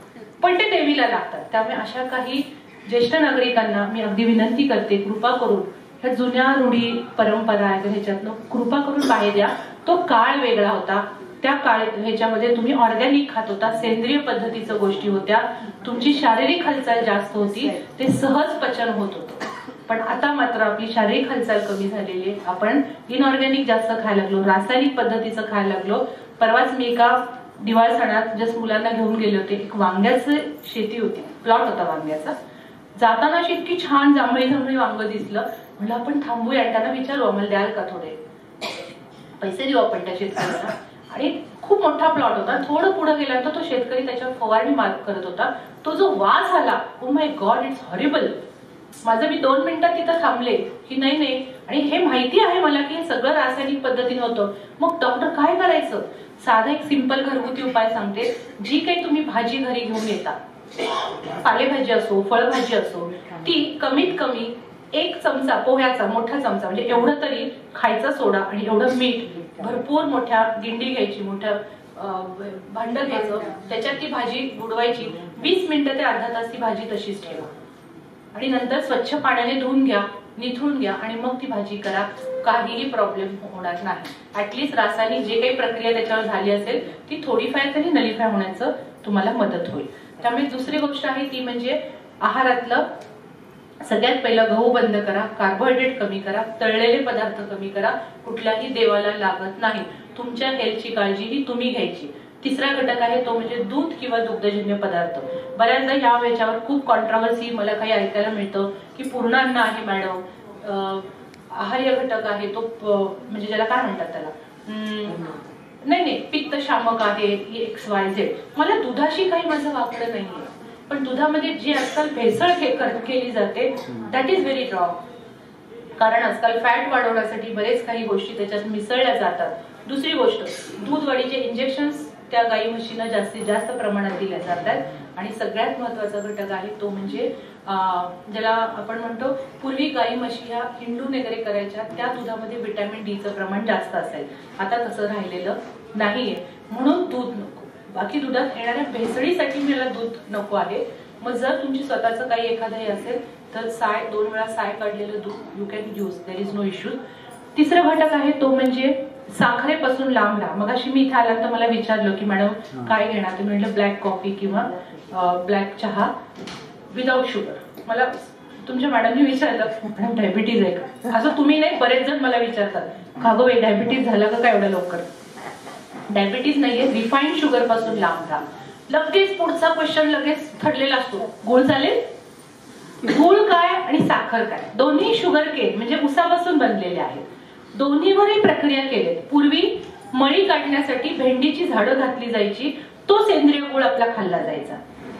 पण ते देवीला लागतात. त्यामुळे अशा काही ज्येष्ठ नागरिकांना मी अगदी विनंती करते, कृपा करून ह्या जुन्या रूढी परंपरा ह्याच्यातनं कृपा करून बाहेर या. तो काळ वेगळा होता, त्या काळ ह्याच्यामध्ये तुम्ही ऑर्गॅनिक खात होता, सेंद्रिय पद्धतीच्या गोष्टी होत्या, तुमची शारीरिक हालचाल जास्त होती, ते सहज पचन होत होतं. पण आता मात्र आपली शारीरिक हालचाल कमी झालेली आहे, आपण इनऑर्गॅनिक जास्त खायला लागलो, रासायनिक पद्धतीचं खायला लागलो. परवाच मी एका दिवाळ सणात जस्ट मुलांना घेऊन गेले होते. एक वांग्याची शेती होती, प्लॉट होता वांग्याचा. जाताना अशी इतकी छान जांभळी वांग दिसलं. म्हणलं आपण थांबूया, त्यांना विचारू आम्हाला द्याल का, थोडे पैसे देऊ आपण त्या शेतकऱ्याला. आणि खूप मोठा प्लॉट होता. थोडं पुढे गेल्यानंतर तो शेतकरी त्याच्यावर फवारणी करत होता. तो जो वास आला, oh my God, it's horrible. माझं मी 2 मिनिटात तिथं थांबले की नाही. आणि हे माहिती आहे मला की हे सगळं रासायनिक पद्धतीने होतं. मग डॉक्टर काय करायचं? साधा एक सिंपल घरगुती उपाय सांगते. जी काही तुम्ही भाजी घरी घेऊन येता, पालेभाजी असो फळभाजी असो, ती कमीत कमी 1 चमचा पोह्याचा, मोठा चमचा म्हणजे एवढं तरी खायचा सोडा आणि एवढं मीठ, भरपूर मोठ्या गिंडी घ्यायची, मोठ्या भांड घ्यायचं, त्याच्यात ती भाजी बुडवायची. 20 मिनिटं ते अर्धा तास ती भाजी तशीच ठेवा आणि नंतर स्वच्छ पाण्याने धुवून घ्या, निथळून घ्या आणि मग ती भाजी करा. काहीही प्रॉब्लेम होणार नाही. ऍटलीस्ट रासायनिक जे काही प्रक्रिया त्याच्यावर झाली असेल ती थोडीफार तरी नलिफाय होण्याचं तुम्हाला मदत होईल. त्यामुळे दुसरी गोष्ट आहे ती म्हणजे आहारातलं सगळ्यात पहिलं गहू बंद करा, कार्बोहायड्रेट कमी करा, तळलेले पदार्थ कमी करा. कुठल्याही देवाला लागत नाही. तुमच्या हेल्थची काळजी ही तुम्ही घ्यायची. तिसरा घटक आहे तो म्हणजे दूध किंवा दुग्धजन्य पदार्थ. बऱ्याचदा याच्यावर खूप कॉन्ट्रोवर्सी मला काही ऐकायला मिळतं की पूर्ण अन्न आहे मॅडम, आहार्य घटक आहे तो, म्हणजे ज्याला काय म्हणतात त्याला, नाही पित्त शामक आहे, XYZ. मला दुधाशी काही माझं वाकडं नाहीये, पण दुधामध्ये जी आजकाल भेसळ केली जाते दॅट इज व्हेरी रॉंग. कारण आजकाल फॅट वाढवण्यासाठी बरेच काही गोष्टी त्याच्यात मिसळल्या जातात. दुसरी गोष्ट, दूध वाढीचे इंजेक्शन्स त्या गाई म्हशींना जास्तीत जास्त प्रमाणात दिल्या जातात. आणि सगळ्यात महत्वाचा घटक आहे तो म्हणजे ज्याला आपण म्हणतो, पूर्वी गाई म्हशी ह्या हिंडून वगैरे करायच्या, त्या दुधामध्ये व्हिटॅमिन डीचं प्रमाण जास्त असेल. आता तसं राहिलेलं नाहीये, म्हणून दूध नको. बाकी दुधात येणाऱ्या भेसळीसाठी मला दूध नको आहे. मग जर तुमची स्वतःचं काही एखादं हे असेल तर 2 वेळा साय काढलेलं दूध you can use, there is no issue. तिसरा घटक आहे तो म्हणजे साखरेपासून लांब राहा. मग अशी मी इथे आल्यानंतर मला विचारलं की मॅडम काय घेणार, तुम्ही म्हटलं ब्लॅक कॉफी किंवा ब्लॅक चहा विदाऊट शुगर. मला तुमच्या मॅडमनी विचारलं मॅडम डायबिटीज आहे का, असं तुम्ही नाही, बरेच जण मला विचारतात, का गं बाई डायबिटीज झाला का एवढ्या लवकर. डायबिटीज नाहीये, रिफाईंड शुगर पासून लांब राहा. लगेच पुढचा क्वेश्चन लगेच ठरलेला असतो, गुळ चालेल? गुळ काय आणि साखर काय, दोन्ही शुगर केन म्हणजे उसापासून बनलेले आहेत. दोन्हीवरही प्रक्रिया केलेत. पूर्वी मळी काढण्यासाठी भेंडीची झाडं घातली जायची, तो सेंद्रिय गुळ आपला खाल्ला जायचा.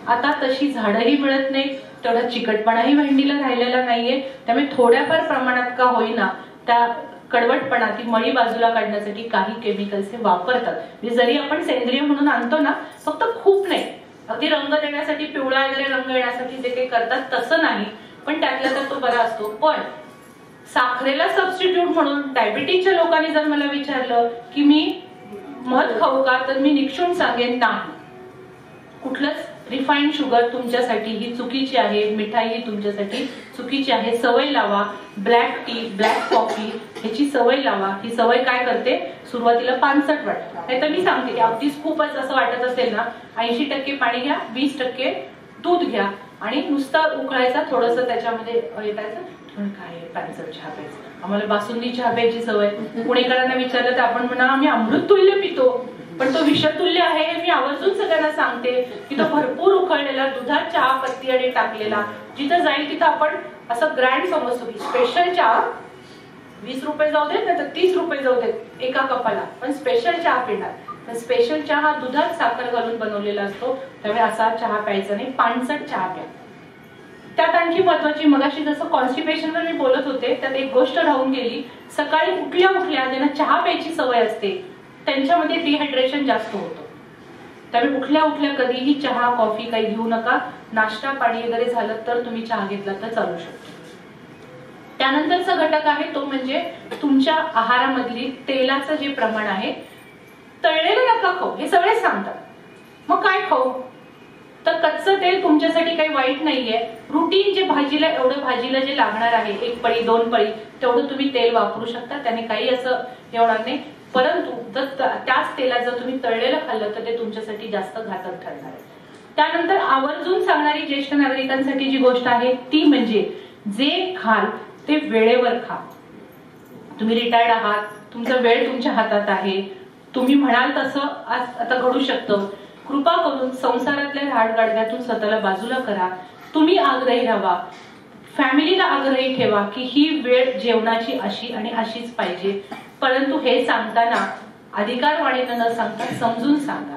आता तशी झाडंही मिळत नाही, तेवढा चिकटपणाही भेंडीला राहिलेला नाहीये. त्यामुळे थोड्याफार प्रमाणात का होईना त्या कडवटपणा, ती मळी बाजूला काढण्यासाठी काही केमिकल्स हे वापरतात. म्हणजे जरी आपण सेंद्रिय म्हणून आणतो ना, फक्त खूप नाही, अगदी रंग देण्यासाठी, पिवळा वगैरे रंग येण्यासाठी जे काही करतात तसं नाही, पण त्यातला तर तो बरा असतो. पण साखरेला सबस्टिट्यूट म्हणून डायबिटीजच्या लोकांनी जर मला विचारलं की मी मध खाऊ का, तर मी निक्षून सांगेन नाही. कुठलंच रिफाईंड शुगर तुमच्यासाठी ही चुकीची आहे, मिठाई ही तुमच्यासाठी चुकीची आहे. सवय लावा, ब्लॅक टी, ब्लॅक कॉफी ह्याची सवय लावा. ही सवय काय करते, सुरुवातीला पानसट वाटतं. नाही तर मी सांगते की अगदीच खूपच असं वाटत असेल ना, 80% पाणी घ्या, 20% दूध घ्या आणि नुसता उकळायचा, थोडस त्याच्यामध्ये येटायचं. काय पानसट चहा प्यायचं, आम्हाला बासुंदी चहा प्यायची सवय. पुणेकरांना विचारलं तर आपण म्हणा आम्ही अमृत तुल्य पितो, पण तो विषतुल्य आहे. मी आवर्जून सगळ्यांना सांगते की तो भरपूर उकळलेला दुधात चहा पत्ती आणि टाकलेला, जिथं जाईल तिथं आपण असं ग्रँड समजतो की स्पेशल चहा 20 रुपये जाऊ देत, नाही तर 30 रुपये जाऊ देत एका कपाला, पण स्पेशल चहा पिणार. पण स्पेशल चहा दुधात साखर घालून बनवलेला असतो, त्यामुळे असा चहा प्यायचा नाही, पानसट चहा प्या. त्यात आणखी महत्वाची, मगाशी जसं कॉन्स्टिपेशनवर मी बोलत होते, त्यात एक गोष्ट राहून गेली. सकाळी उठल्या ज्यांना चहा प्यायची सवय असते त्यांच्यामध्ये डिहायड्रेशन जास्त होतं. त्यामुळे उठल्या कधीही चहा कॉफी काही घेऊ नका. नाश्ता पाणी वगैरे झालं तर तुम्ही चहा घेतला तर चालू शकतो. त्यानंतरचा घटक आहे तो म्हणजे तुमच्या आहारामधली तेलाचं जे प्रमाण आहे. तळलेलं नका खाऊ, हे सगळे सांगतात. मग काय खाऊ, तर कच्चं तेल तुमच्यासाठी काही वाईट नाहीये. रुटीन जे भाजीला जे लागणार आहे, 1 पळी 2 पळी तेवढं तुम्ही तेल वापरू शकता, त्याने काही असं होणार नाही. परंतु जर त्याच तेलात जर तुम्ही तळलेलं खाल्लं तर ते तुमच्यासाठी जास्त घातक ठरणार आहे. त्यानंतर आवर्जून सांगणारी ज्येष्ठ नागरिकांसाठी जी गोष्ट आहे ती म्हणजे जे खाल ते वेळेवर खा. तुम्ही रिटायर्ड आहात, तुमचा वेळ तुमच्या हातात आहे, तुम्ही म्हणाल तसं आज आता घडू शकतं. कृपा करून संसारातल्या राडगाडग्यातून स्वतःला बाजूला करा. तुम्ही आग्रही राहा, फॅमिलीला आग्रही ठेवा की ही वेळ जेवणाची अशी आणि अशीच पाहिजे. परंतु हे सांगताना अधिकारवाणीनं न सांगता समजून सांगा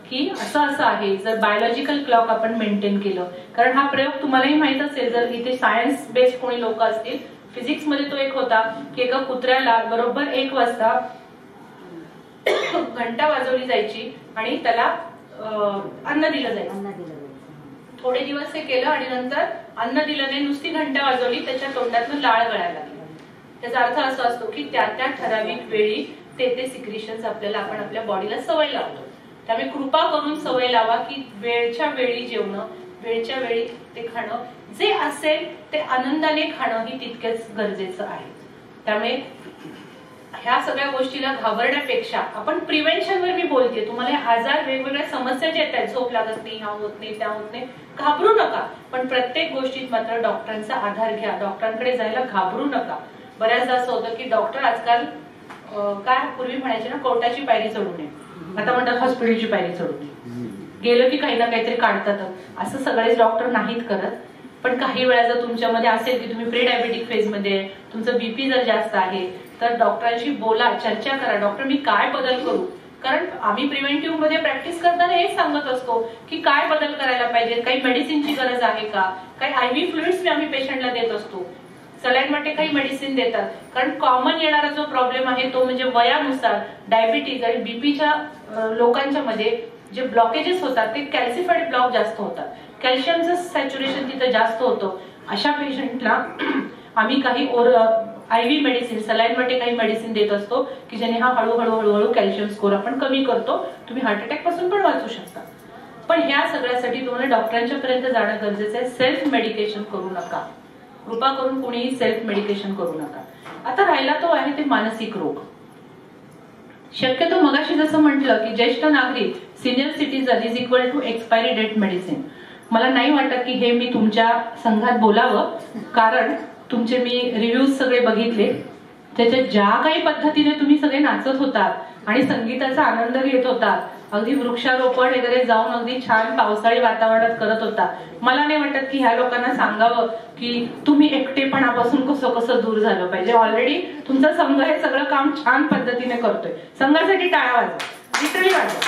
की असं असं आहे. जर बायोलॉजिकल क्लॉक आपण मेंटेन केलं, कारण हा प्रयोग तुम्हालाही माहित असेल, जर इथे सायन्स बेस्ड कोणी लोक असतील, फिजिक्स मध्ये तो एक होता की एका कुत्र्याला बरोबर 1 वाजता घंटा वाजवली जायची आणि त्याला अन्न दिलं जायचं. थोडे दिवस हे केलं आणि नंतर अन्न दिलं नाही, नुसती घंटा वाजवली, त्याच्या तोंडातून लाळ गळायला लागली. त्याचा अर्थ असा असतो की त्या त्या ठराविक वेळी ते सिक्रिशन्स आपल्याला आपण आपल्या बॉडीला सवय लावतो. त्यामुळे कृपा करून सवय लावा की वेळच्या वेळी जेवणं, वेळच्या वेळी ते खाणं, जे असेल ते आनंदाने खाणं ही तितकेच गरजेचं आहे. त्यामुळे ह्या सगळ्या गोष्टीला घाबरण्यापेक्षा आपण प्रिव्हेन्शनवर मी बोलते. तुम्हाला आजार वेगवेगळ्या समस्या ज्या येतात, झोप लागत नाही, हा होत नाही, त्या होत नाही, घाबरू नका. पण प्रत्येक गोष्टीत मात्र डॉक्टरांचा आधार घ्या. डॉक्टरांकडे जायला घाबरू नका. बऱ्याचदा असं होतं की डॉक्टर आजकाल काय पूर्वी म्हणायचे ना, कोर्टाची पायरी चढू नये, आता म्हणतात हॉस्पिटलची पायरी चढू नये. गेलं की काही ना काहीतरी काढतातच. असं सगळेच डॉक्टर नाहीत करत. पण काही वेळा जर तुमच्यामध्ये असेल की तुम्ही प्री डायबेटिक फेज मध्ये, तुमचं बीपी जर जास्त आहे, तर डॉक्टरांशी बोला, चर्चा करा. डॉक्टर मी काय बदल करू? कारण आम्ही प्रिव्हेंटिव्ह मध्ये प्रॅक्टिस करताना हेच सांगत असतो की काय बदल करायला पाहिजे, काही मेडिसिनची गरज आहे का, काही आयव्ही फ्लुइड्स आम्ही पेशंटला देत असतो, सलाईन वाटे काही मेडिसिन देतात. कारण कॉमन येणारा जो प्रॉब्लेम आहे तो म्हणजे वयानुसार डायबिटीज आणि बीपीच्या लोकांच्या मध्ये जे ब्लॉकेजेस होतात ते कॅल्सिफाईड ब्लॉक जास्त होतात. कॅल्शियमचं सॅच्युरेशन तिथं जास्त होतं. अशा पेशंटला आम्ही काही आयव्ही मेडिसिन, सलाईन वाटे काही मेडिसिन देत असतो की ज्याने हा हळूहळू कॅल्शियम स्कोर आपण कमी करतो. तुम्ही हार्ट अटॅक पासून पण वाचू शकता. पण ह्या सगळ्यासाठी तुम्हाला डॉक्टरांच्या पर्यंत जाणं गरजेचं आहे. सेल्फ मेडिकेशन करू नका. कृपा करून कोणीही सेल्फ मेडिकेशन करू नका. आता राहिला तो आहे ते मानसिक रोग. शक्यतो मगाशी जसं म्हटलं की ज्येष्ठ नागरिक, senior citizen is equal to expiry date medicine. मला नाही वाटत की हे मी तुमच्या संघात बोलावं, कारण तुमचे मी रिव्ह्यूज सगळे बघितले. त्याच्या ज्या काही पद्धतीने तुम्ही सगळे नाचत होतात आणि संगीताचा आनंद घेत होतात, अगदी वृक्षारोपण वगैरे जाऊन अगदी छान पावसाळी वातावरणात करत होता. मला नाही वाटत की ह्या लोकांना सांगावं की तुम्ही एकटेपणापासून कसं दूर झालं पाहिजे. ऑलरेडी तुमचा संघ हे सगळं काम छान पद्धतीने करतोय. संघासाठी टाळ्या वाजवा, लिटरली वाजवा.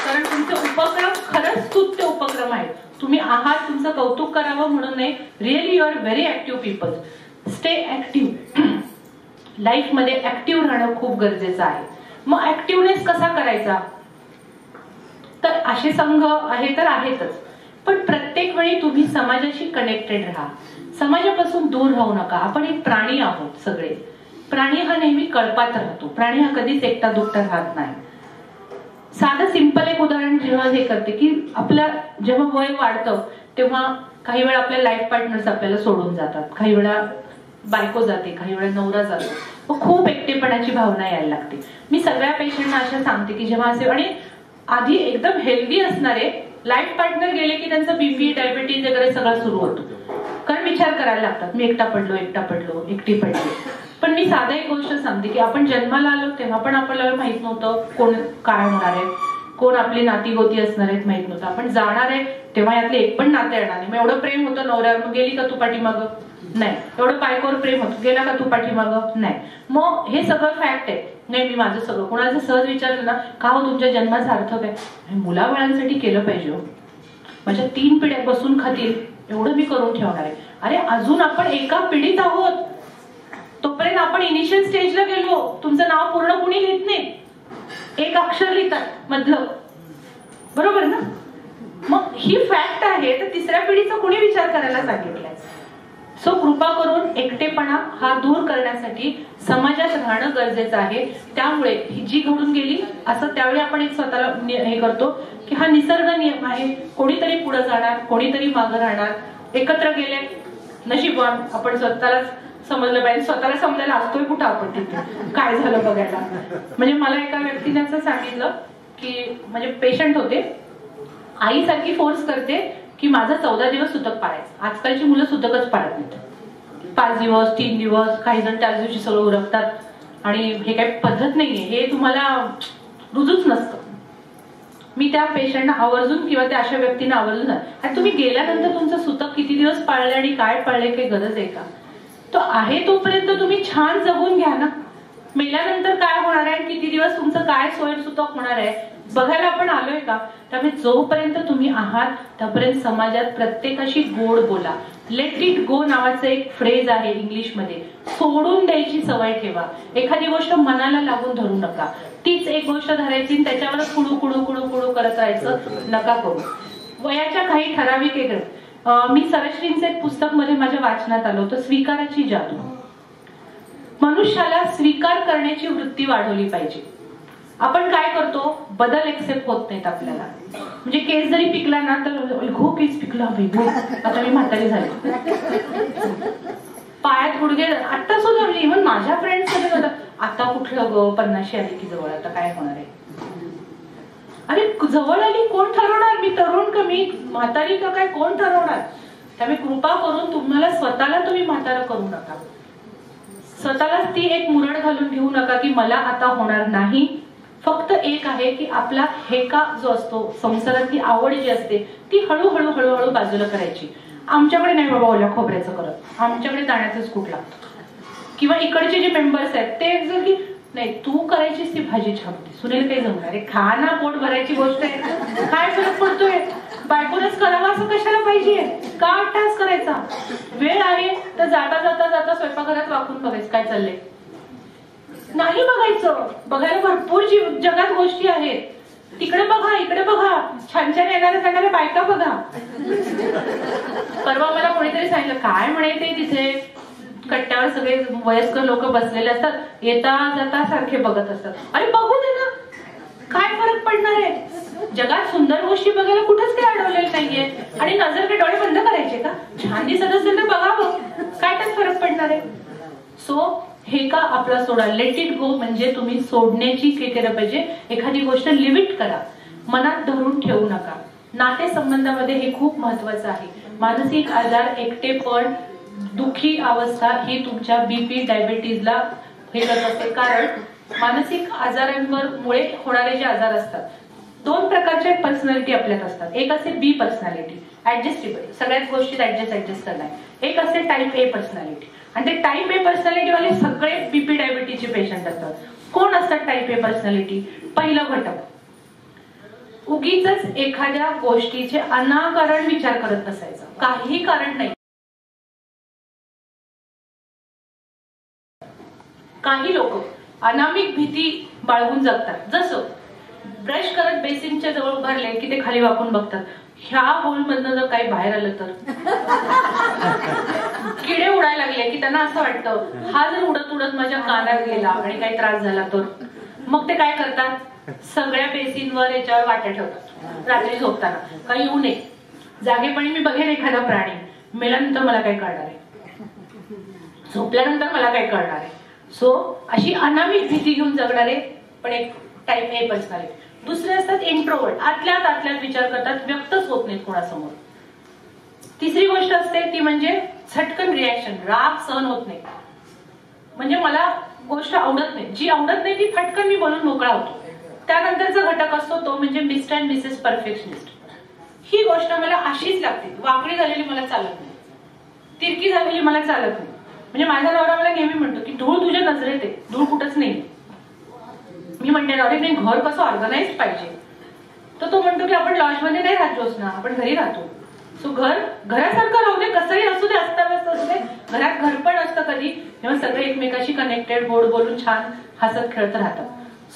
कारण तुमचे उपक्रम खरंच स्तुत्य उपक्रम आहेत. तुम्ही आहात, तुमचं कौतुक करावं म्हणून नाही. Really you are very active people. Stay active. Life मध्ये ऍक्टिव्ह राहणं खूप गरजेचं आहे. मग ऍक्टिव्हनेस कसा करायचा? तर असे संघ आहे तर आहेतच, पण प्रत्येक वेळी तुम्ही समाजाशी कनेक्टेड राहा. समाजापासून दूर राहू नका. आपण एक प्राणी आहोत सगळे. प्राणी हा नेहमी कळपात राहतो. प्राणी हा कधीच एकटा दुकटा राहत नाही. साधं सिंपल एक उदाहरण जेव्हा हे करते की आपल्या जेव्हा वय वाढतं तेव्हा काही वेळा आपल्या लाईफ पार्टनर्स आपल्याला सोडून जातात, काही वेळा बायको जाते, काही वेळा नवरा जातो, मग खूप एकटेपणाची भावना यायला लागते. मी सगळ्या पेशंटना अशा सांगते की जेव्हा असे, आणि आधी एकदम हेल्दी असणारे लाईफ पार्टनर गेले की त्यांचं बीपी, डायबिटीज वगैरे सगळं सुरू होतो. कारण विचार करायला लागतात, मी एकटी पडले. पण मी साधा एक गोष्ट सांगते की आपण जन्माला आलो तेव्हा पण आपल्याला माहित नव्हतं कोण काय होणार आहे, कोण आपली नाती गोती असणार आहेत माहित नव्हतं. आपण जाणार आहे तेव्हा यातले एक पण नाते येणार नाही. मग एवढं प्रेम होतं नवऱ्यावर, मग गेली का तू पाठीमागं? नाही. एवढं बायकोवर प्रेम होतं, गेला का तू पाठीमागं? नाही. मग हे सगळं फॅक्ट आहे. नाही, मी माझं सगळं कोणाचं सहज विचारलं ना, का हो तुमच्या जन्माचा अर्थ काय? मुलाबाळांसाठी केलं पाहिजे हो. माझ्या 3 पिढ्या बसून खातील एवढं मी करून ठेवणार आहे. अरे अजून आपण एका पिढीत आहोत, तोपर्यंत आपण इनिशियल स्टेजला गेलो. तुमचं नाव पूर्ण कुणी लिहित नाही, एक अक्षर लिहितात मधलं, बरोबर ना? मग ही फॅक्ट आहे. तर 3ऱ्या पिढीचा कुणी विचार करायला सांगितलाय? सो कृपा करून एकटेपणा हा दूर करण्यासाठी समाजात राहणं गरजेचं आहे. त्यामुळे ही जी घडून गेली असं त्यावेळी आपण एक स्वतःला हे करतो की हा निसर्ग नियम आहे. कोणीतरी पुढे जाणार, कोणीतरी मागं राहणार. एकत्र गेले नशीबवान. आपण स्वतःलाच समजलं पाहिजे. स्वतःला समजायला असतोय कुठं आपण तिथे, काय झालं बघायला. म्हणजे मला एका व्यक्तीने असं सांगितलं की म्हणजे पेशंट होते, आईसारखी फोर्स करते की माझं 14 दिवस सुतक पाळायचं. आजकालची मुलं सुतकच पाळत नाहीत. 5 दिवस, 3 दिवस, काही जण त्याच दिवशी सगळं उरकतात आणि हे काही पद्धत नाहीये, हे तुम्हाला रुजूच नसतं. मी त्या पेशंटना आवर्जून किंवा त्या अशा व्यक्तींना आवर्जून, आणि तुम्ही गेल्यानंतर तुमचं सुतक किती दिवस पाळले आणि काय पाळले काही गरज आहे का? तो आहे तोपर्यंत तुम्ही छान जगून घ्या ना. मेल्यानंतर काय होणार आहे, किती दिवस तुमचं काय सुतक होणार आहे बघायला आपण आलोय का? त्यामुळे जोपर्यंत तुम्ही आहात तोपर्यंत समाजात प्रत्येकाशी गोड बोला. लेट इट गो नावाचं एक फ्रेज आहे इंग्लिशमध्ये. सोडून द्यायची सवय ठेवा. एखादी गोष्ट मनाला लागून धरू नका. तीच एक गोष्ट धरायची त्याच्यावर कुडू कुडू कुडू कुडू करत राहायचं नका करू. वयाच्या काही ठराविक मी सरश्रींचं एक पुस्तक मध्ये माझ्या वाचनात आलं होतं, स्वीकाराची जादू. मनुष्याला स्वीकार करण्याची वृत्ती वाढवली पाहिजे. आपण काय करतो, बदल एक्सेप्ट होत नाहीत आपल्याला. म्हणजे केस जरी पिकला ना तर हो केस पिकला भाई, आता मी म्हातारी झाली. पायात गुडघे आता सुद्धा, इव्हन माझ्या फ्रेंड्स मध्ये होतं, आता कुठलं ग 50 आली की जवळ, आता काय होणार आहे. अरे जवळ आली कोण ठरवणार, मी तरुण का मी म्हातारी का काय, कोण ठरवणार. त्यामुळे कृपा करून तुम्हाला स्वतःला तुम्ही म्हातारा करू नका. स्वतःलाच ती एक मुरड घालून घेऊ नका की मला आता होणार नाही. फक्त एक आहे की आपला हेका जो असतो, संसारातली आवड जी असते ती हळूहळू हळूहळू बाजूला करायची. आमच्याकडे नाही बाबा ओल्या खोबऱ्याचं करत, आमच्याकडे दाण्याचंच कूट लागतं. किंवा इकडचे जे मेंबर्स आहेत ते जर की नाही तू करायचीस ती भाजी छान होती, सुनेल काही जमणार आहे, खा ना, पोट भरायची गोष्ट आहे, काय फरक पडतोय. बायकोनच करावं असं कशाला पाहिजे, का 8 तास करायचा. वेळ आहे तर जाता जाता जाता स्वयंपाकघरात वाकून बघायचं काय चाललंय. नाही बघायचं, बघायला भरपूर जगात गोष्टी आहेत. तिकडे बघा, इकडे बघा, छान छान येणाऱ्या जाणाऱ्या बायका बघा. परवा मला कोणीतरी सांगितलं, काय म्हणे ते तिथे कट्ट्यावर सगळे वयस्कर लोक बसलेले असतात, येता जाता सारखे बघत असतात. अरे बघू दे ना, काय फरक पडणार आहे. जगात सुंदर गोष्टी बघायला कुठेच काही अडवलेलं नाहीये. आणि नजर के डोळे बंद करायचे का, छान दिसत असेल तर बघावं, काय त्यात फरक पडणार आहे. सो हे का आपला सोडा, लेट इट गो. म्हणजे तुम्ही सोडण्याची काय केलं पाहिजे, एखादी गोष्ट लिमिट करा, मनात धरून ठेवू नका. नातेसंबंधामध्ये हे खूप महत्वाचं आहे. मानसिक आजार, एकटेपण, दुःखी अवस्था ही तुमच्या बीपी डायबिटीजला हे करत असते. कारण मानसिक आजारांवर मुळे होणारे जे आजार असतात, 2 प्रकारच्या पर्सनॅलिटी आपल्यात असतात. एक असे बी पर्सनॅलिटी, ऍडजस्टेबल, सगळ्याच गोष्टीत ऍडजस्ट करणार. एक असे टाईप ए पर्सनॅलिटी, आणि ते टाईप ए पर्सनॅलिटी वाले सगळे बीपी डायबिटीजचे पेशंट असतात. कोण असतात टाईप ए पर्सनॅलिटी? पहिलं घटक, उगीच एखाद्या गोष्टीचे अनाकारण विचार करत बसायचं, काही कारण नाही. काही लोक अनामिक भीती बाळगून जगतात. जसं ब्रश करत बेसिनच्या जवळ उभारले की ते खाली वाकून बघतात, ह्या होल मधनं जर काही बाहेर आलं तर. किडे उडायला लागले की त्यांना असं वाटतं, हा जर उडत उडत माझ्या कानात गेला आणि काही त्रास झाला तर. मग ते काय करतात, सगळ्या बेसिनवर याच्यावर वाट्या ठेवतात रात्री झोपताना, काही येऊ नये. जागेपणी मी बघेन एखादा प्राणी, मेल्यानंतर मला काय कळणार आहे, झोपल्यानंतर मला काय कळणार आहे. सो अशी अनामिक भीती घेऊन जगणारे पण एक टाईप ए पर्सनॅलिटी. दुसरे असतात इंट्रोवर्ट, आतल्यात विचार करतात, व्यक्तच होत नाहीत कोणासमोर. तिसरी गोष्ट असते ती म्हणजे झटकन रिॲक्शन, राग सहन होत नाही. म्हणजे मला गोष्ट आवडत नाही, जी आवडत नाही ती फटकन मी बोलून मोकळा होतो. त्यानंतरचा घटक असतो तो म्हणजे मिस्टर अँड मिसेस परफेक्शनिस्ट. ही गोष्ट मला अशीच लागते, वाकडी झालेली मला चालत नाही, तिरकी झालेली मला चालत नाही. म्हणजे माझा नवरा मला नेहमी म्हणतो की धूळ तुझ्या नजरेत आहे, धूळ कुठंच नाही. मी म्हणते अरे नाही, घर कसं ऑर्गनाइज पाहिजे. तर तो म्हणतो की आपण लॉजमध्ये नाही राहतोच ना, आपण घरी राहतो. सो घरासारखं राहू दे, कसंही असू दे, अस्ताव्यस्त असू दे, घरात घर पण असतं कधी, तेव्हा सगळे एकमेकाशी कनेक्टेड, गोड बोलून छान हसत खेळत राहतात.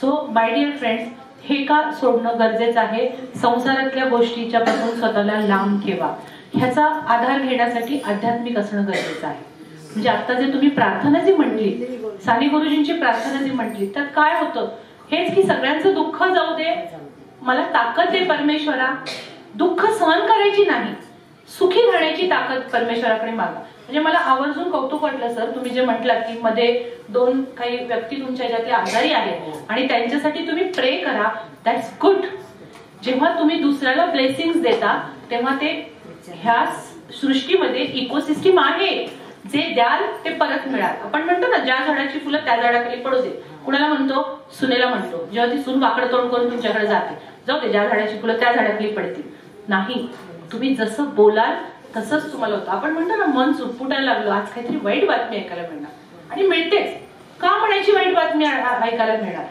सो माय डिअर फ्रेंड्स, हे का सोडणं गरजेचं आहे. संसारातल्या गोष्टीच्या पासून स्वतःला लांब ठेवा. ह्याचा आधार घेण्यासाठी आध्यात्मिक असणं गरजेचं आहे. म्हणजे आता जे तुम्ही प्रार्थना जी म्हटली, साने गुरुजींची प्रार्थना जी म्हटली, त्यात काय होतं, हेच की सगळ्यांचं दुःख जाऊ दे, मला ताकद दे परमेश्वरा, दुःख सहन करायची नाही, सुखी राहण्याची ताकद परमेश्वराकडे मागा. म्हणजे मला आवर्जून कौतुक वाटलं सर, तुम्ही जे म्हटलात की मध्ये 2 काही व्यक्ती तुमच्या ह्याच्यातले आजारी आहेत आणि त्यांच्यासाठी तुम्ही प्रे करा. That's good. जेव्हा तुम्ही दुसऱ्याला ब्लेसिंग्स देता तेव्हा ते ह्या सृष्टीमध्ये इकोसिस्टीम आहे, जे द्याल ते परत मिळाल. आपण म्हणतो ना, ज्या झाडाची फुलं त्या झाडाखाली पडू दे. कुणाला म्हणतो? सुनेला म्हणतो. जेव्हा ती सून वाकडं तोंड करून तुमच्याकडे जाते, जाऊ दे, ज्या झाडाची फुलं त्या झाडाखाली पडतील. नाही, तुम्ही जसं बोलाल तसंच तुम्हाला होतं. आपण म्हणतो ना, मन चुटपुटायला लागलं, आज काहीतरी वाईट बातमी ऐकायला मिळणार, आणि मिळतेच. का म्हणायची वाईट बातमी ऐकायला मिळणार?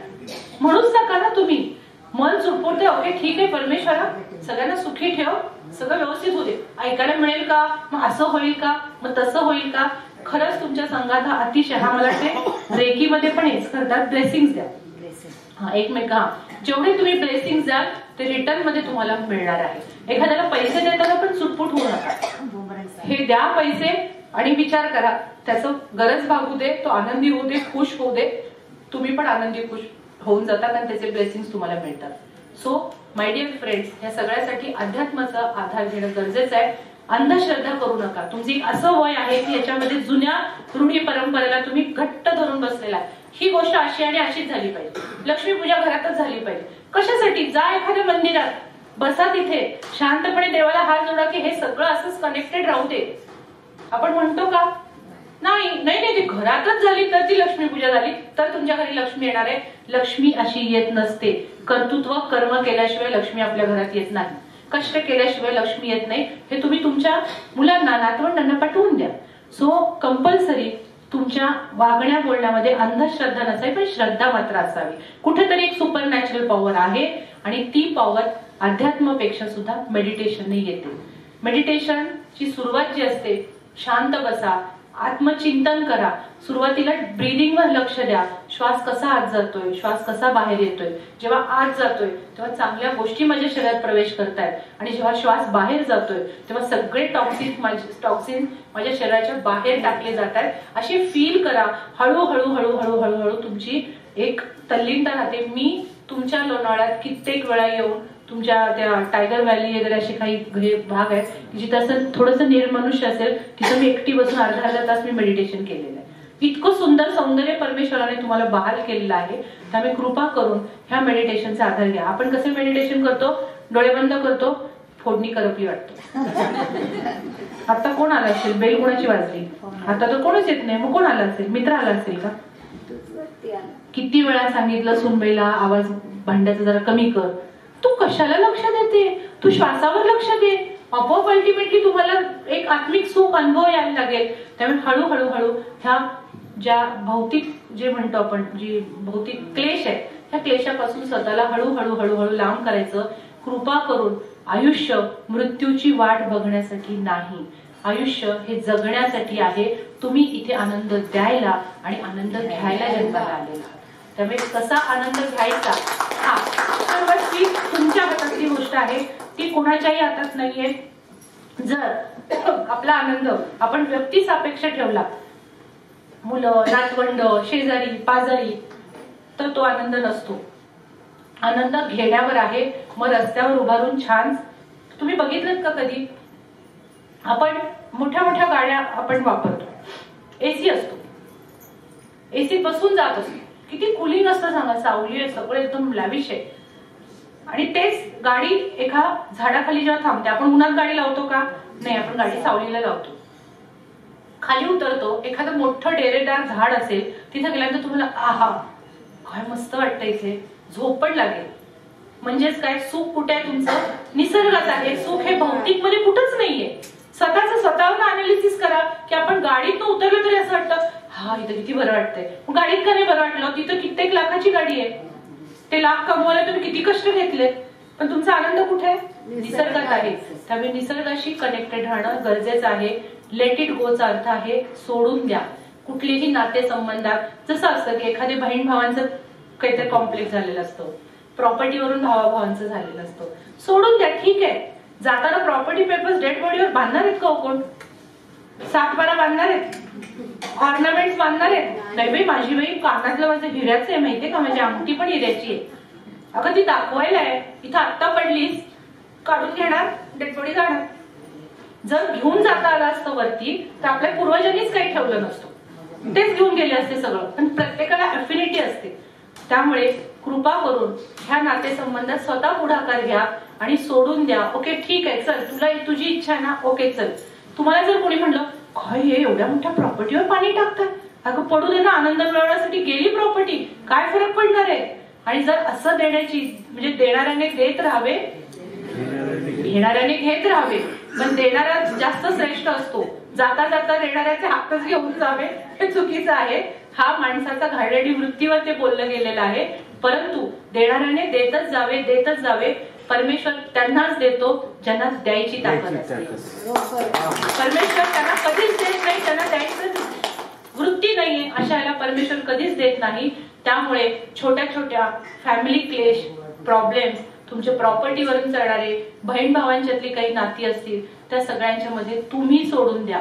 म्हणूच नका ना तुम्ही. मन चुटपुटते, ओके ठीक आहे, परमेश्वरा सगळ्यांना सुखी ठेव, सगळं व्यवस्थित होते. ऐकायला मिळेल का? मग असं होईल का? मग तसं होईल का? खरंच तुमच्या संघात हा अतिशय, हा मला वाटते रेकीमध्ये पण हेच करतात, ब्लेसिंग्स द्या. हा एकमेका, जेवढे तुम्ही ब्लेसिंग्स द्याल ते रिटर्न मध्ये तुम्हाला मिळणार आहे. एखाद्याला पैसे देताना पण सुटपुट होऊ नका. हे द्या पैसे आणि विचार करा, त्याचं गरज भागू दे, तो आनंदी होऊ दे, खुश होऊ दे, तुम्ही पण आनंदी खुश होऊन जातात आणि त्याचे ब्लेसिंग्स तुम्हाला मिळतात. सो माय डिअर फ्रेंड्स, या सगळ्यासाठी अध्यात्माचा आधार घेणं गरजेचं आहे. अंधश्रद्धा करू नका. तुमचं एक असं वय आहे की याच्यामध्ये जुन्या रूढी परंपरेला तुम्ही घट्ट धरून बसलेला आहे. ही गोष्ट अशी आणि अशीच झाली पाहिजे, लक्ष्मीपूजा घरातच झाली पाहिजे. कशासाठी? जा एखाद्या मंदिरात, बसा तिथे शांतपणे देवाला हात जोडा की हे सगळं असंच कनेक्टेड राहू दे. आपण म्हणतो का? नाही नाही नाही, ती घरातच झाली तर ती लक्ष्मीपूजा झाली तर तुमच्या घरी लक्ष्मी येणार आहे. लक्ष्मी अशी येत नसते. कर्तृत्व कर्म केल्याशिवाय लक्ष्मी आपल्या घरात येत नाही. कष्ट केल्याशिवाय लक्ष्मी येत नाही. हे तुम्ही तुमच्या मुलांना, नातवंडांना पटवून द्या. सो कंपल्सरी तुमच्या वागण्या बोलण्यामध्ये अंधश्रद्धा नसावी, पण श्रद्धा मात्र असावी. कुठेतरी एक सुपर नॅचरल पॉवर आहे आणि ती पॉवर अध्यात्मापेक्षा सुद्धा मेडिटेशनने येते. मेडिटेशनची सुरुवात जी असते, शांत बसा, आत्मचिंतन करा. सुरुवातीला ब्रीदिंगवर लक्ष द्या. श्वास कसा आत जातोय, श्वास कसा बाहेर येतोय. जेव्हा आत जातोय तेव्हा चांगल्या गोष्टी माझ्या शरीरात प्रवेश करतायत, आणि जेव्हा श्वास बाहेर जातोय तेव्हा सगळे टॉक्सिन माझ्या शरीराच्या बाहेर टाकले जात आहेत. अशी फील करा. हळूहळू हळूहळू हळूहळू तुमची एक तल्लीनता राहते. मी तुमच्या लोणावळ्यात कित्येक वेळा येऊन तुमच्या त्या टायगर व्हॅली वगैरे असे काही भाग आहेत की जिथे असं थोडंसं निर्मनुष्य असेल, तिथं मी एकटी बसून अर्धा तास मी मेडिटेशन केलेलं आहे. इतकं सुंदर सौंदर्य परमेश्वराने तुम्हाला बहाल केलेलं आहे. त्यामुळे कृपा करून ह्या मेडिटेशनचा आधार घ्या. आपण कसे मेडिटेशन करतो? डोळे बंद करतो, फोडणी करपली वाटतो. आता कोण आला असेल? बेल कोणाची वाजली? आता तर कोणच येत नाही. मग कोण आला असेल? मित्र आला असेल का? किती वेळा सांगितलं सुनबाईला, आवाज भांड्याचा जरा कमी कर. तू कशाला लक्ष देते? तू श्वासावर लक्ष दे. आपोआप अल्टिमेटली तुम्हाला एक आत्मिक सुख अनुभव यायला लागेल. त्यामुळे हळूहळू हळू ह्या ज्या भौतिक जे म्हणतो आपण, जी भौतिक क्लेश आहे, ह्या क्लेशापासून स्वतःला हळूहळू हळूहळू लांब करायचं. कृपा करून आयुष्य मृत्यूची वाट बघण्यासाठी नाही, आयुष्य हे जगण्यासाठी आहे. तुम्ही इथे आनंद द्यायला आणि आनंद घ्यायला जन्माला आलेला. त्यामुळे कसा आनंद घ्यायचा, हा सर्वात ती तुमच्या हातातली गोष्ट आहे, ती कोणाच्याही हातात नाहीये. जर आपला आनंद आपण व्यक्ती सापेक्ष ठेवला, मुलं, नातवंड, शेजारी पाजारी, तर तो आनंद नसतो. आनंद घेण्यावर आहे. मग रस्त्यावर उभारून छान, तुम्ही बघितलं का कधी? आपण मोठ्या मोठ्या गाड्या आपण वापरतो, एसी असतो, एसीत बसून जात असतो. किती कुलिंग असतं सांगा, सावली आहे, सगळं एकदम लॅविश आहे. आणि तेच गाडी एका झाडाखाली जेव्हा थांबते, आपण उन्हात गाडी लावतो का? नाही, आपण गाडी सावलीला लावतो. खाली उतरतो, एखादं मोठं डेरेदार झाड असेल, तिथे गेल्यानंतर तुम्हाला आहा काय मस्त वाटतं, इथे झोप पण लागेल. म्हणजेच काय? सुख कुठे आहे तुमचं? निसर्गात आहे. सुख हे भौतिक मध्ये कुठंच नाहीये. स्वतःच स्वतःवर अनालिसिस करा की आपण गाडीतून उतरलं तरी असं वाटतं, हा इथं किती बरं वाटतंय. मग गाडीत का नाही बरं वाटलं? तिथं कित्येक लाखाची गाडी आहे, ते लाख कमवायला तुम्ही किती कष्ट घेतले, पण तुमचा आनंद कुठे आहे? निसर्गात आहे. त्यामुळे निसर्गाशी कनेक्टेड राहणं गरजेचं आहे. लेट इट गोचा अर्थ आहे सोडून द्या. कुठलेही नातेसंबंधात जसं असतं की एखाद्या बहीण भावांचं काहीतरी कॉम्प्लेक्स झालेलं असतं, प्रॉपर्टीवरून भावाभावांचं झालेलं असतं, सोडून द्या. ठीक आहे, जाताना प्रॉपर्टी पेपर्स डेड बॉडीवर बांधणार आहेत का? कोण 7-12 बांधणार आहेत? ऑर्नामेंट्स बांधणार आहेत? नाही बाई, माझी बाई कानातलं माझं हिऱ्याचं आहे, माहितीये का? माझी अंगठी पण हिऱ्याची आहे. अगं ती दाखवायला आहे. इथं आत्ता पडलीस, काढून घेणार, डेड बॉडी जाणार. जर घेऊन जाता आलं असतं वरती तर आपल्या पूर्वजांनीच काही ठेवलं नसतं, तेच घेऊन गेले असते सगळं. पण प्रत्येकाला अफिनिटी असते. त्यामुळे कृपा करून ह्या नातेसंबंधात स्वतः पुढाकार घ्या आणि सोडून द्या. ओके ठीक आहे, चल तुला तुझी इच्छा आहे ना, ओके चल. तुम्हाला जर कोणी म्हणलं काय हे एवढ्या मोठ्या प्रॉपर्टीवर पाणी टाकतात, अगं पडू दे ना, आनंद मिळवण्यासाठी गेली प्रॉपर्टी, काय फरक पडणार आहे. आणि जर असं देण्याची म्हणजे देणाऱ्याने देत राहावे, घेणाऱ्याने घेत राहावे, पण देणारा जास्त श्रेष्ठ असतो, जाता जाता देणाऱ्याचे हातच घेऊन जावे हे चुकीचं आहे. हा माणसाचा घाणेरडी वृत्तीवर ते बोललं गेलेलं आहे. परंतु देणाऱ्याने देतच जावे, देतच जावे. परमेश्वर त्यांनाच देतो ज्यांना द्यायची ताकद असते. परमेश्वर त्यांना कधीच देत नाही, त्यांना द्यायचं वृत्ती नाहीये अशा याला परमेश्वर कधीच देत नाही. त्यामुळे छोट्या छोट्या फॅमिली क्लेश, प्रॉब्लेम्स, तुमच्या प्रॉपर्टीवरून चालणारे बहीण भावांच्यातली काही नाती असतील त्या सगळ्यांच्या मध्ये तुम्ही सोडून द्या.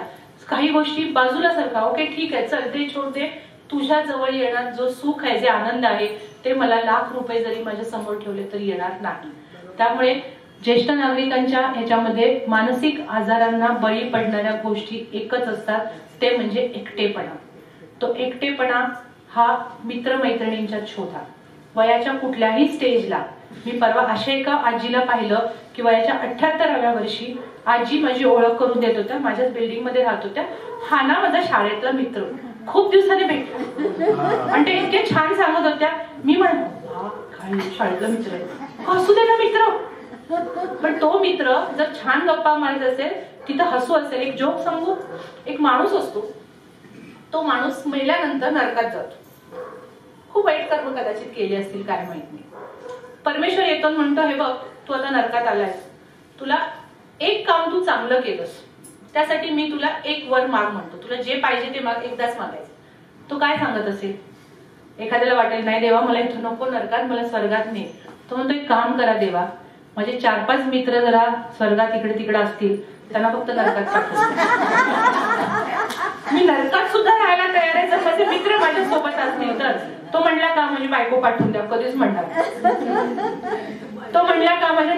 काही गोष्टी बाजूला सरका, ओके ठीक आहे, चल ते छोड दे. तुझ्या जवळ येणार जो सुख आहे, जे आनंद आहे, ते मला लाख रुपये जरी माझ्या समोर ठेवले तरी येणार नाही. त्यामुळे ज्येष्ठ नागरिकांच्या ह्याच्यामध्ये मानसिक आजारांना बळी पडणाऱ्या गोष्टी एकच असतात, ते म्हणजे एकटेपणा. तो एकटेपणा हा मित्रमैत्रिणींच्यात शोधा. वयाच्या कुठल्याही स्टेजला. मी परवा अशा एका आजीला पाहिलं की वयाच्या 78व्या वर्षी आजी माझी ओळख करून देत होत्या, माझ्याच बिल्डिंग मध्ये राहत होत्या. हा ना माझा शाळेतला मित्र, खूप दिवसाने भेटला आणि ते इतके छान सांगत होत्या. मी म्हणतो काय शाळेतला मित्र आहे, असू दे ना मित्र, पण तो मित्र जर छान गप्पा मारत असेल, तिथं हसू असेल. एक जोक सांगू, एक माणूस असतो, तो माणूस मेल्यानंतर नरकात जातो. खूप वाईट कर्म कदाचित केली असतील, काय माहित नाही. परमेश्वर येतो म्हणतो, हे बघ तू आता नरकात आलायस, तुला एक काम तू चांगलं केलंस, त्यासाठी मी तुला एक वर माग म्हणतो, तुला जे पाहिजे ते माग, एकदाच मागायचं. तो काय सांगत असेल? एखाद्याला वाटेल नाही देवा मला इथं नको, नरकात, मला स्वर्गात नाही. तो म्हणतो एक काम करा देवा, माझे 4-5 मित्र जरा स्वर्गात इकडे तिकडे असतील, त्यांना फक्त नरकात पाठवा. मी नरकात सुद्धा राहायला तयार आहे जर माझे मित्र माझ्या सोबत असतील तर. तो म्हणला का माझी बायको पाठवून द्या, कधीच म्हणणार. तो म्हणला का माझे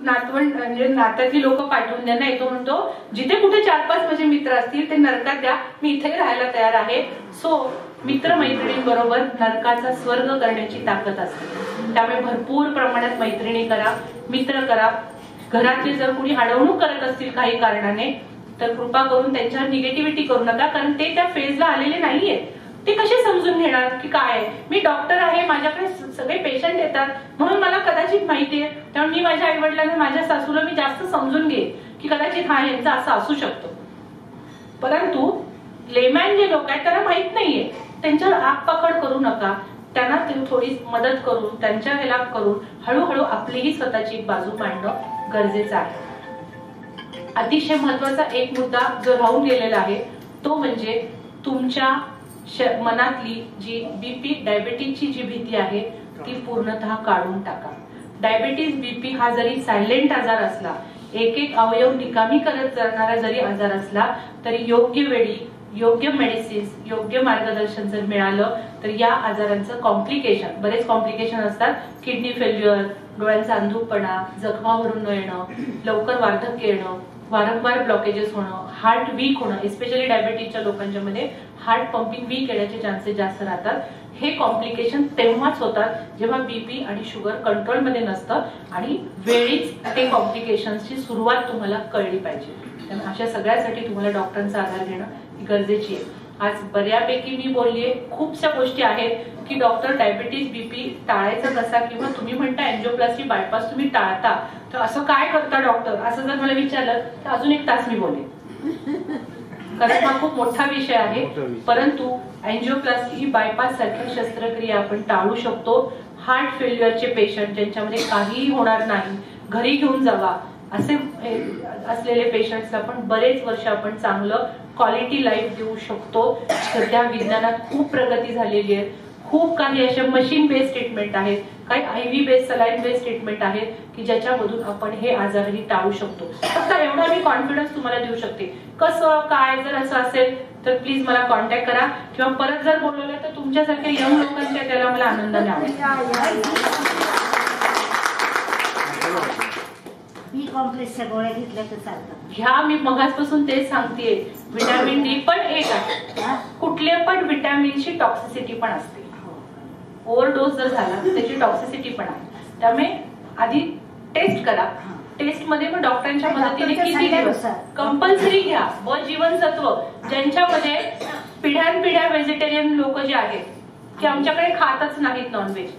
नातवंड म्हणजे नात्यातली लोक पाठवून द्या, नाही. तो म्हणतो जिथे कुठे 4-5 माझे मित्र असतील ते नरकात द्या, मी इथे राहायला तयार आहे. सो मित्रमैत्रिणींबरोबर नरकाचा स्वर्ग करण्याची ताकद असते. त्यामुळे भरपूर प्रमाणात मैत्रिणी करा, मित्र करा. घरातले जर कुणी अडवणूक करत असतील काही कारणाने तर कृपा करून त्यांच्यावर निगेटिव्हिटी करू नका, कारण ते त्या फेजला आलेले नाहीये. ते कसे समजून घेणार की काय, मी डॉक्टर आहे, माझ्याकडे सगळे पेशंट येतात म्हणून मला कदाचित माहितीये, त्यामुळे मी माझ्या आईवडिलांना, माझ्या सासूला मी जास्त समजून घेईन की कदाचित हा यांचा असं असू शकतो. परंतु लेमॅन जे लोक आहेत त्यांना माहित नाहीये, त्यांच्यावर आगपाखड करू नका. त्यांना थोडी मदत करून, त्यांच्या ह्याला करून हळूहळू आपलीही स्वतःची बाजू मांडणं गरजेचं आहे. अतिशय महत्वाचा एक मुद्दा जो राहून गेलेला आहे तो म्हणजे तुमच्या मनातली जी बीपी, डायबिटीजची जी भीती आहे ती पूर्णतः काढून टाका. डायबिटीज, बीपी हा जरी सायलेंट आजार असला, एक अवयव निकामी करत जाणारा जरी आजार असला, तरी योग्य वेळी योग्य मेडिसिन्स, योग्य मार्गदर्शन जर मिळालं तर या आजारांचं कॉम्प्लिकेशन, बरेच कॉम्प्लिकेशन असतात. किडनी फेल्युअर, डोळ्यांचा अंधुकपणा, जखमा भरून न येणं, लवकर वार्धक्य येणं, वारंवार ब्लॉकेजेस होणं, हार्ट वीक होणं, एस्पेशली डायबिटीजच्या लोकांच्या मध्ये हार्ट पंपिंग वीक येण्याचे चान्सेस जास्त राहतात. हे कॉम्प्लिकेशन तेव्हाच होतात जेव्हा बीपी आणि शुगर कंट्रोलमध्ये नसतं आणि वेळीच ते कॉम्प्लिकेशन्सची सुरुवात तुम्हाला कळली पाहिजे. त्यामुळे अशा सगळ्यासाठी तुम्हाला डॉक्टरांचा आधार घेणं गरजेची आहे. आज बऱ्यापैकी मी बोललीये, खूपशा गोष्टी आहेत की डॉक्टर डायबिटीज, बीपी टाळायचा कसा, किंवा तुम्ही म्हणता एंजिओप्लास्टी, बायपास तुम्ही टाळता, तर असं काय करता डॉक्टर, असं जर मला विचारलं तर अजून 1 तास मी बोलेन, कारण हा खूप मोठा विषय आहे. परंतु एंजिओप्लास्टी ही बायपास सारखी शस्त्रक्रिया आपण टाळू शकतो. हार्ट फेल्युअरचे पेशंट ज्यांच्यामध्ये काहीही होणार नाही, घरी घेऊन जावा असे असलेले पेशंट्सला पण बरेच वर्ष आपण चांगलं क्वालिटी लाईफ देऊ शकतो. सध्या विज्ञानात खूप प्रगती झालेली आहे. खूप काही अशा मशीन बेस्ड ट्रीटमेंट आहेत, काही ivy based, saline based treatment आहेत की ज्याच्यामधून आपण हे आजारही टाळू शकतो. फक्त एवढा मी कॉन्फिडन्स तुम्हाला देऊ शकते. कसं काय जर असं असेल तर प्लीज मला कॉन्टॅक्ट करा, किंवा परत जर बोलवलं तर तुमच्यासारख्या यंग लोकांच्या त्याला मला आनंदाने आवडेल. बी कॉम्प्लेक्सच्या गोळ्या घेतल्या तर चालतात. ह्या मी मगाचपासून तेच सांगतेय, व्हिटॅमिन डी पण एक आहे. कुठल्या पण व्हिटॅमिनची टॉक्सिसिटी पण असते. ओव्हरडोस जर झाला तर त्याची टॉक्सिसिटी पण आहे. त्यामुळे आधी टेस्ट करा, टेस्ट मध्ये मग डॉक्टरांच्या मदतीने डॉक्टरच्या किती दिवस सल्ल्यानुसार. कंपल्सरी घ्या. ब जीवनसत्व ज्यांच्यामध्ये पिढ्यानपिढ्या व्हेजिटेरियन लोक जे आहेत की आमच्याकडे खातच नाहीत नॉनव्हेज,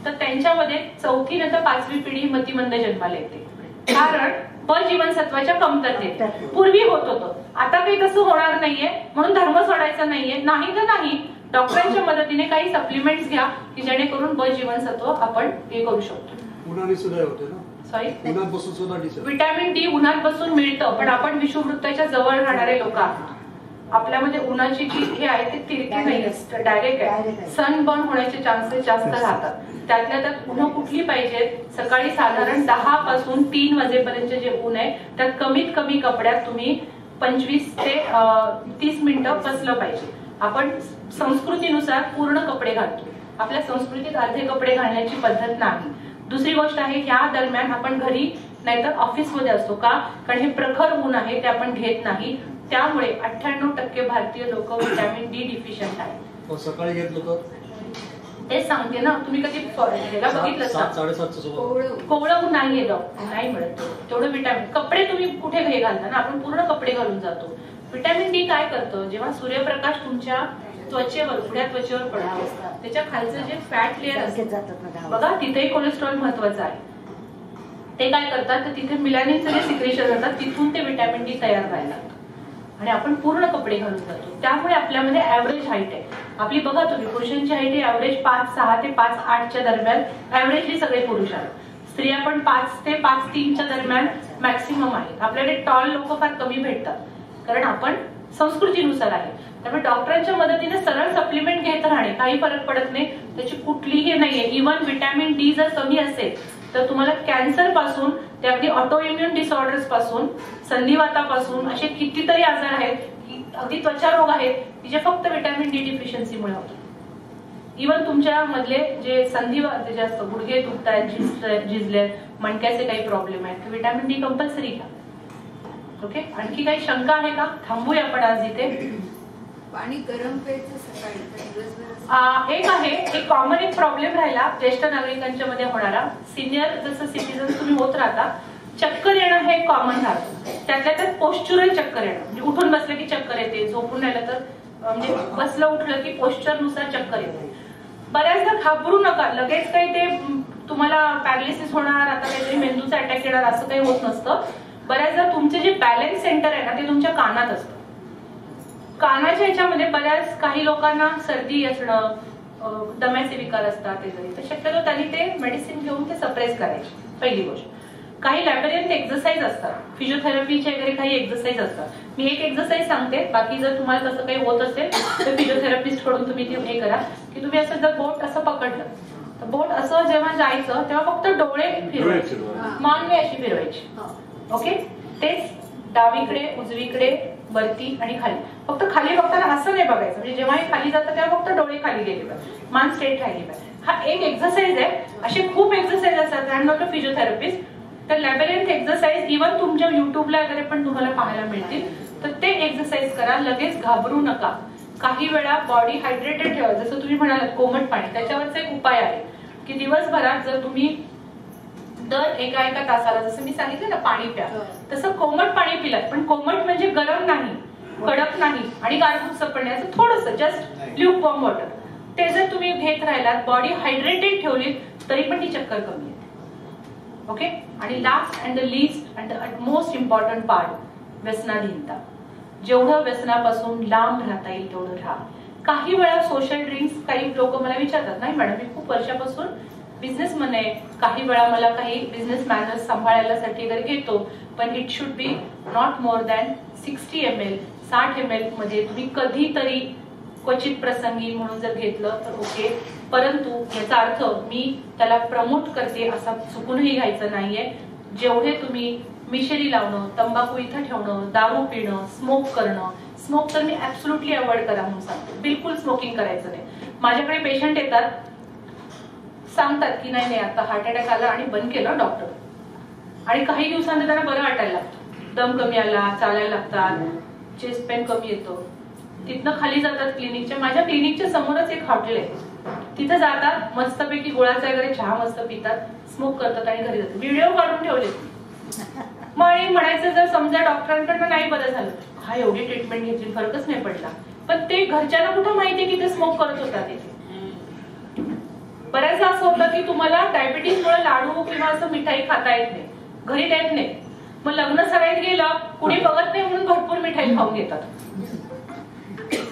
तर त्यांच्यामध्ये 4थी नंतर 5वी पिढी मतिमंद जन्माला येते. कारण ब जीवनसत्वाच्या कमतरतेत. पूर्वी होत होतं, आता काही तसं होणार नाहीये म्हणून धर्म सोडायचा नाहीये. नाही तर नाही, डॉक्टरांच्या मदतीने काही सप्लिमेंट्स घ्या की जेणेकरून ब जीवनसत्व आपण हे करू शकतो. उन्हाने सुद्धा होते ना, सॉरी उन्हात बसून सुद्धा विटॅमिन डी उन्हात बसून मिळतं, पण आपण विषुववृत्ताच्या जवळ राहणारे लोक आहोत. आपल्यामध्ये उन्हाची जी हे आहे ते तिरकी नाही, डायरेक्ट आहे. सनबर्न होण्याचे चान्सेस जास्त राहतात. त्यातल्या त्यात उन्ह कुठली पाहिजे, सकाळी साधारण 10 पासून 3 वाजेपर्यंत जे ऊन आहे त्यात कमीत कमी कपड्यात तुम्ही 25 ते 30 मिनिटं बसलं पाहिजे. आपण संस्कृतीनुसार पूर्ण कपडे घालतो, आपल्या संस्कृतीत अर्धे कपडे घालण्याची पद्धत नाही. दुसरी गोष्ट आहे, ह्या दरम्यान आपण घरी नाहीतर ऑफिसमध्ये असतो का, कारण हे प्रखर ऊन आहे ते आपण घेत नाही. त्यामुळे 98% भारतीय लोक विटॅमिन डी डिफिशियंट आहे. सकाळी घेतलं तर तेच सांगते ना, तुम्ही कधी बघितलं 7-7:30 कोवळं ऊन नाहीये नाही मिळत तेवढं विटॅमिन. कपडे तुम्ही कुठे घे घालता ना, आपण पूर्ण कपडे घालून जातो. विटॅमिन डी काय करतं, जेव्हा सूर्यप्रकाश तुमच्या त्वचेवर उघड्या त्वचेवर पडतो, त्याच्या खालचं जे फॅट लेअर असतं बघा, तिथेही कोलेस्ट्रॉल महत्वाचं आहे. ते काय करतात, तर तिथे मिलॅनिनचं जे सिक्रेशन होतात तिथून ते विटॅमिन डी तयार व्हायला लागतं आणि आपण पूर्ण कपडे घालून जातो. त्यामुळे आपल्यामध्ये ऍव्हरेज हाईट आहे आपली. बघा तुम्ही, पुरुषांची हाईट आहे ऍव्हरेज 5'6" ते 5'8" दरम्यान ऍव्हरेजली सगळे पुरुष आहेत. स्त्रिया पण 5 ते 5'3" दरम्यान मॅक्सिमम आहेत. आपल्याकडे टॉल लोक फार कमी भेटतात, कारण आपण संस्कृतीनुसार आहे. त्यामुळे डॉक्टरांच्या मदतीने सरळ सप्लिमेंट घेत राहणे, काही फरक पडत नाही, त्याची कुठलीही नाहीये. इव्हन विटॅमिन डी जर कमी असेल तर तुम्हाला कॅन्सर पासून ते अगदी ऑटो इम्युन डिसऑर्डर्स पासून, संधिवातापासून असे कितीतरी आजार आहेत, अगदी त्वचा रोग आहेत की जे फक्त विटॅमिन डी डिफिशियन्सीमुळे होतात. इव्हन तुमच्या मधले जे संधिवात जे असतं, गुडघे दुखतायत, झिजले, मणक्याचे काही प्रॉब्लेम आहेत, विटॅमिन डी कंपल्सरी घ्या. ओके, आणखी काही शंका आहे का? थांबूया आपण आज इथे. पाणी गरम प्यायचं सकाळी, एक आहे, एक कॉमन एक प्रॉब्लेम राहिला ज्येष्ठ नागरिकांच्या मध्ये होणारा. सिनियर जसं सिटीजन तुम्ही होत राहता, चक्कर येणं हे कॉमन राहतं. त्यातल्या त्यात पोस्चुरल चक्कर येणं, म्हणजे उठून बसलं की चक्कर येते, झोपून राहिलं तर म्हणजे बसलं उठलं की पोस्चर नुसार चक्कर येते. बऱ्याचदा घाबरू नका, लगेच काही ते तुम्हाला पॅरालिसिस होणार, आता काहीतरी मेंदूचा अटॅक येणार असं काही होत नसतं. बऱ्याचदा तुमचे जे बॅलन्स सेंटर आहे ना ते तुमच्या कानात असतं. कानाच्या ह्याच्यामध्ये बऱ्याच काही लोकांना सर्दी असणं, दम्याचे विकार असतात, तर शक्यतो त्यांनी ते मेडिसिन घेऊन ते सप्रेस करायचे. पहिली गोष्ट. काही लॅबोरेटरी एक्सरसाइज असतात, फिजिओथेरपीचे वगैरे काही एक्सरसाइज असतात. मी एक एक्सरसाइज सांगते, बाकी जर तुम्हाला तसं काही होत असेल तर फिजिओथेरपिस्ट कडून तुम्ही ते हे करा की तुम्ही असं जर बोट असं पकडलं तर बोट असं जेव्हा जायचं तेव्हा फक्त डोळे फिरवायचे, मान नाही अशी फिरवायची. ओके, तेच डावीकडे, उजवीकडे, वरती आणि खाली. फक्त खाली बघताना असं नाही बघायचं, म्हणजे जेव्हा हे खाली जातं तेव्हा फक्त डोळे खाली गेले पाहिजे, मान स्ट्रेट राहिली पाहिजे. हा एक एक्सरसाइज आहे. असे खूप एक्सरसाइज असतात. I am not a physiotherapist, तर लॅबोरेटरी एक्सरसाइज इव्हन तुमच्या युट्यूबला वगैरे पण तुम्हाला पाहायला मिळतील. तर ते एक्सरसाइज करा, लगेच घाबरू नका. काही वेळा बॉडी हायड्रेटेड ठेवा, जसं तुम्ही म्हणालात कोमट पाणी, त्याच्यावरचा एक उपाय आहे की दिवसभरात जर तुम्ही दर एका तासाला, जसं मी सांगितलं ना पाणी प्या, तसं कोमट पाणी पिलात, पण कोमट म्हणजे गरम नाही, कडक नाही आणि गारगुट पण नाही, असं थोडंसं जस्ट ल्यूक वॉर्म वॉटर. ते जर तुम्ही घेत राहिलात, बॉडी हायड्रेटेड ठेवली, तरी पण ती चक्कर कमी येते. ओके, आणि last and the list and the most important part, व्यसनाधीनता. जेवढं व्यसनापासून लांब राहता येईल तेवढं राहा. काही वेळा सोशल ड्रिंक्स, काही लोक मला विचारतात, नाही मॅडम मी खूप वर्षापासून बिझनेसमन आहे, काही वेळा मला काही बिझनेस मॅनर्स सांभाळण्यासाठी वगैरे घेतो, पण it should be not more than 60 ml, 60 ml मध्ये तुम्ही कधीतरी क्वचित प्रसंगी म्हणून जर घेतलं तर ओके. परंतु याचा अर्थ मी त्याला प्रमोट करते असा चुकूनही घ्यायचं नाहीये. जेवढे तुम्ही मिशेरी लावणं, तंबाखू इथं ठेवणं, दारू पिणं, स्मोक करणं, स्मोक तर मी ऍब्सोल्युटली अवॉइड करा म्हणून सांगते, बिलकुल स्मोकिंग करायचं नाही. माझ्याकडे पेशंट येतात, सांगतात की नाही आता हार्ट अटॅक आला आणि बंद केलं डॉक्टर, आणि काही दिवसांनी त्यांना बरं वाटायला लागतं, दम कमी आला, चालायला लागतात, चेस्ट पेन कमी येतो. तिथनं खाली जातात क्लिनिकच्या. माझ्या क्लिनिकच्या समोरच एक हॉटेल आहे, तिथे जातात, मस्तपैकी गुळाचा वगैरे चहा मस्त पितात, स्मोक करतात आणि घरी जातात. व्हिडिओ काढून ठेवले, मग आणि म्हणायचं जर समजा डॉक्टरांकडनं नाही बरं झालं, हा एवढी ट्रीटमेंट घेतली फरकच नाही पडला, पण ते घरच्यांना कुठं माहितीये की ते स्मोक करत होता तिथे. बऱ्याचदा असं होतं की तुम्हाला डायबिटीसमुळे लाडू किंवा असं मिठाई खाता येत नाही, घरी देत नाही, मग लग्न सराईत गेलं कुणी बघत नाही म्हणून भरपूर मिठाई खाऊन घेतात.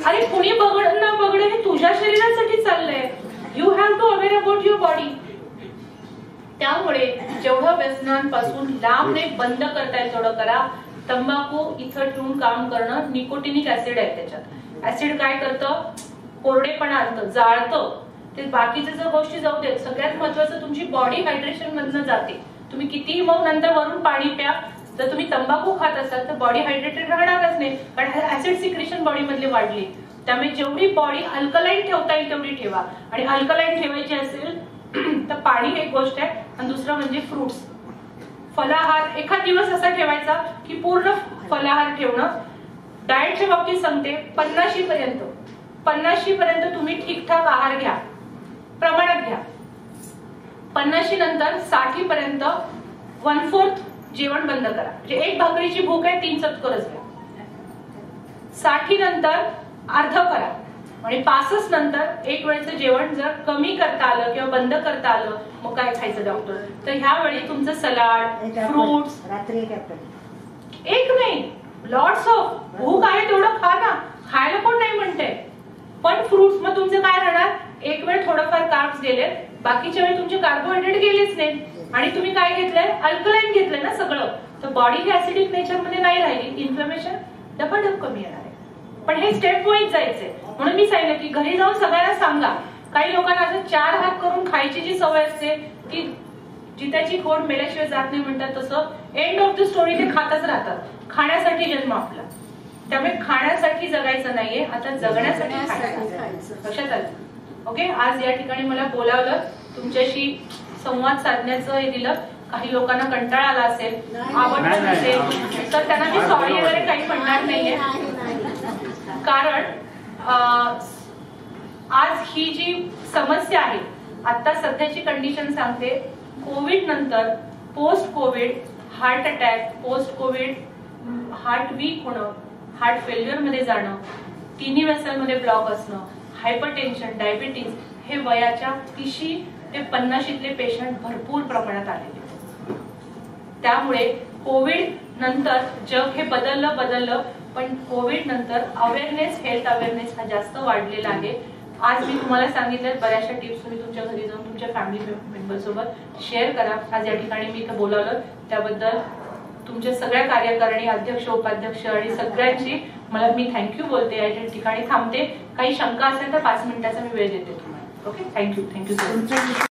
अरे कुणी बघणं बघणं हे तुझ्या शरीरासाठी चाललंय. You have to aware about your body. त्यामुळे जेवढं व्यसनांपासून लांब नाही बंद करता येईल तेवढं करा. तंबाखू इथं ठेवून काम करणं, निकोटिनिक ऍसिड आहे त्याच्यात. ऍसिड काय करतं, कोरडेपणा आणतं, जाळतं. ते बाकीच्या जर गोष्टी जाऊ देत, सगळ्यात महत्वाचं तुमची बॉडी हायड्रेशन मधनं जाते. तुम्ही कितीही मग नंतर वरून पाणी प्या, जर तुम्ही तंबाखू खात असाल तर बॉडी हायड्रेटेड राहणारच नाही, कारण ऍसिड सिक्रेशन बॉडी मधली वाढली. त्यामुळे जेवढी बॉडी अल्कलाईन ठेवता येईल तेवढी ठेवा. आणि अल्कलाईन ठेवायची असेल तर पाणी एक गोष्ट आहे, आणि दुसरं म्हणजे फ्रुट्स, फलाहार. एखाद दिवस असा ठेवायचा की पूर्ण फलाहार ठेवणं. डाएटच्या बाबतीत सांगते, 50 पर्यंत तुम्ही ठीकठाक आहार घ्या, प्रमाणात घ्या. 50 नंतर 60 पर्यंत 1/4 जेवण बंद करा. म्हणजे एक भाकरीची भूक आहे, 3 चतकोरच घ्या. 60 नंतर अर्ध करा, आणि 65 नंतर एक वेळचं जेवण जर कमी करता आलं किंवा बंद करता आलं, मग काय खायचं डॉक्टर, तर ह्या वेळी तुमचं सलाड, फ्रुट्स, रात्री एक नाही लॉट्स ऑफ, भूक आहे तेवढं खा ना, खायला कोण नाही म्हणते, पण फ्रुट्स. मग तुमचं काय राहणार, एक वेळ थोडंफार कार्ब्स गेले, बाकीच्या वेळी तुमचे कार्बोहायड्रेट गेलेच नाही, आणि तुम्ही काय घेतलंय, अल्कलाईन घेतलंय ना सगळं, तर बॉडी ही ऍसिडिक नेचर मध्ये नाही राहिली, इन्फ्लमेशन डबल कमी येणार आहे. पण हे स्टेप वाईज जायचंय. म्हणून मी सांगितलं की घरी जाऊन सगळ्यांना सांगा. काही लोकांना असं 4 हात करून खायची जी सवय असते की जित्याची खोड मेल्याशिवाय जात नाही म्हणतात, तसं एंड ऑफ द स्टोरी ते खातच राहतात. खाण्यासाठी जन्म आपला, त्यामुळे खाण्यासाठी जगायचं नाहीये, आता जगण्यासाठी खायचं. लक्षात आलं? ओके. आज या ठिकाणी मला बोलावलं, तुमच्याशी संवाद साधण्याचं हे दिलं. काही लोकांना कंटाळा आला असेल, आवडत नसेल, तर त्यांना मी सॉरी वगैरे काही म्हणणार नाहीये, कारण आज ही जी समस्या आहे, आता सध्याची कंडिशन सांगते, कोविड नंतर post Covid heart attack, post Covid heart weak होणं, हार्ट फेल्युअर मध्ये जाणं, तिन्ही वेसलमध्ये ब्लॉक असणं, हायपरटेन्शन, डायबिटीज, हे वयाच्या 30 ते 50 पेशंट भरपूर प्रमाणात आलेले. त्यामुळे कोविड नंतर जग हे बदललं, पण कोविड नंतर अवेअरनेस, हेल्थ अवेअरनेस हा जास्त वाढलेला आहे. आज मी तुम्हाला सांगितलं, बऱ्याचशा टिप्स तुम्ही तुमच्या घरी जाऊन तुमच्या फॅमिली मेंबर सोबत शेअर करा. आज या ठिकाणी मी इथं बोलावलं त्याबद्दल तुमच्या सगळ्या कार्यकारिणी, अध्यक्ष, उपाध्यक्ष आणि सगळ्यांची मी थँक्यू बोलते. या ठिकाणी थांबते. काही शंका असेल तर 5 मिनिटाचा मी वेळ देते तुम्हाला. Okay, thank you so much.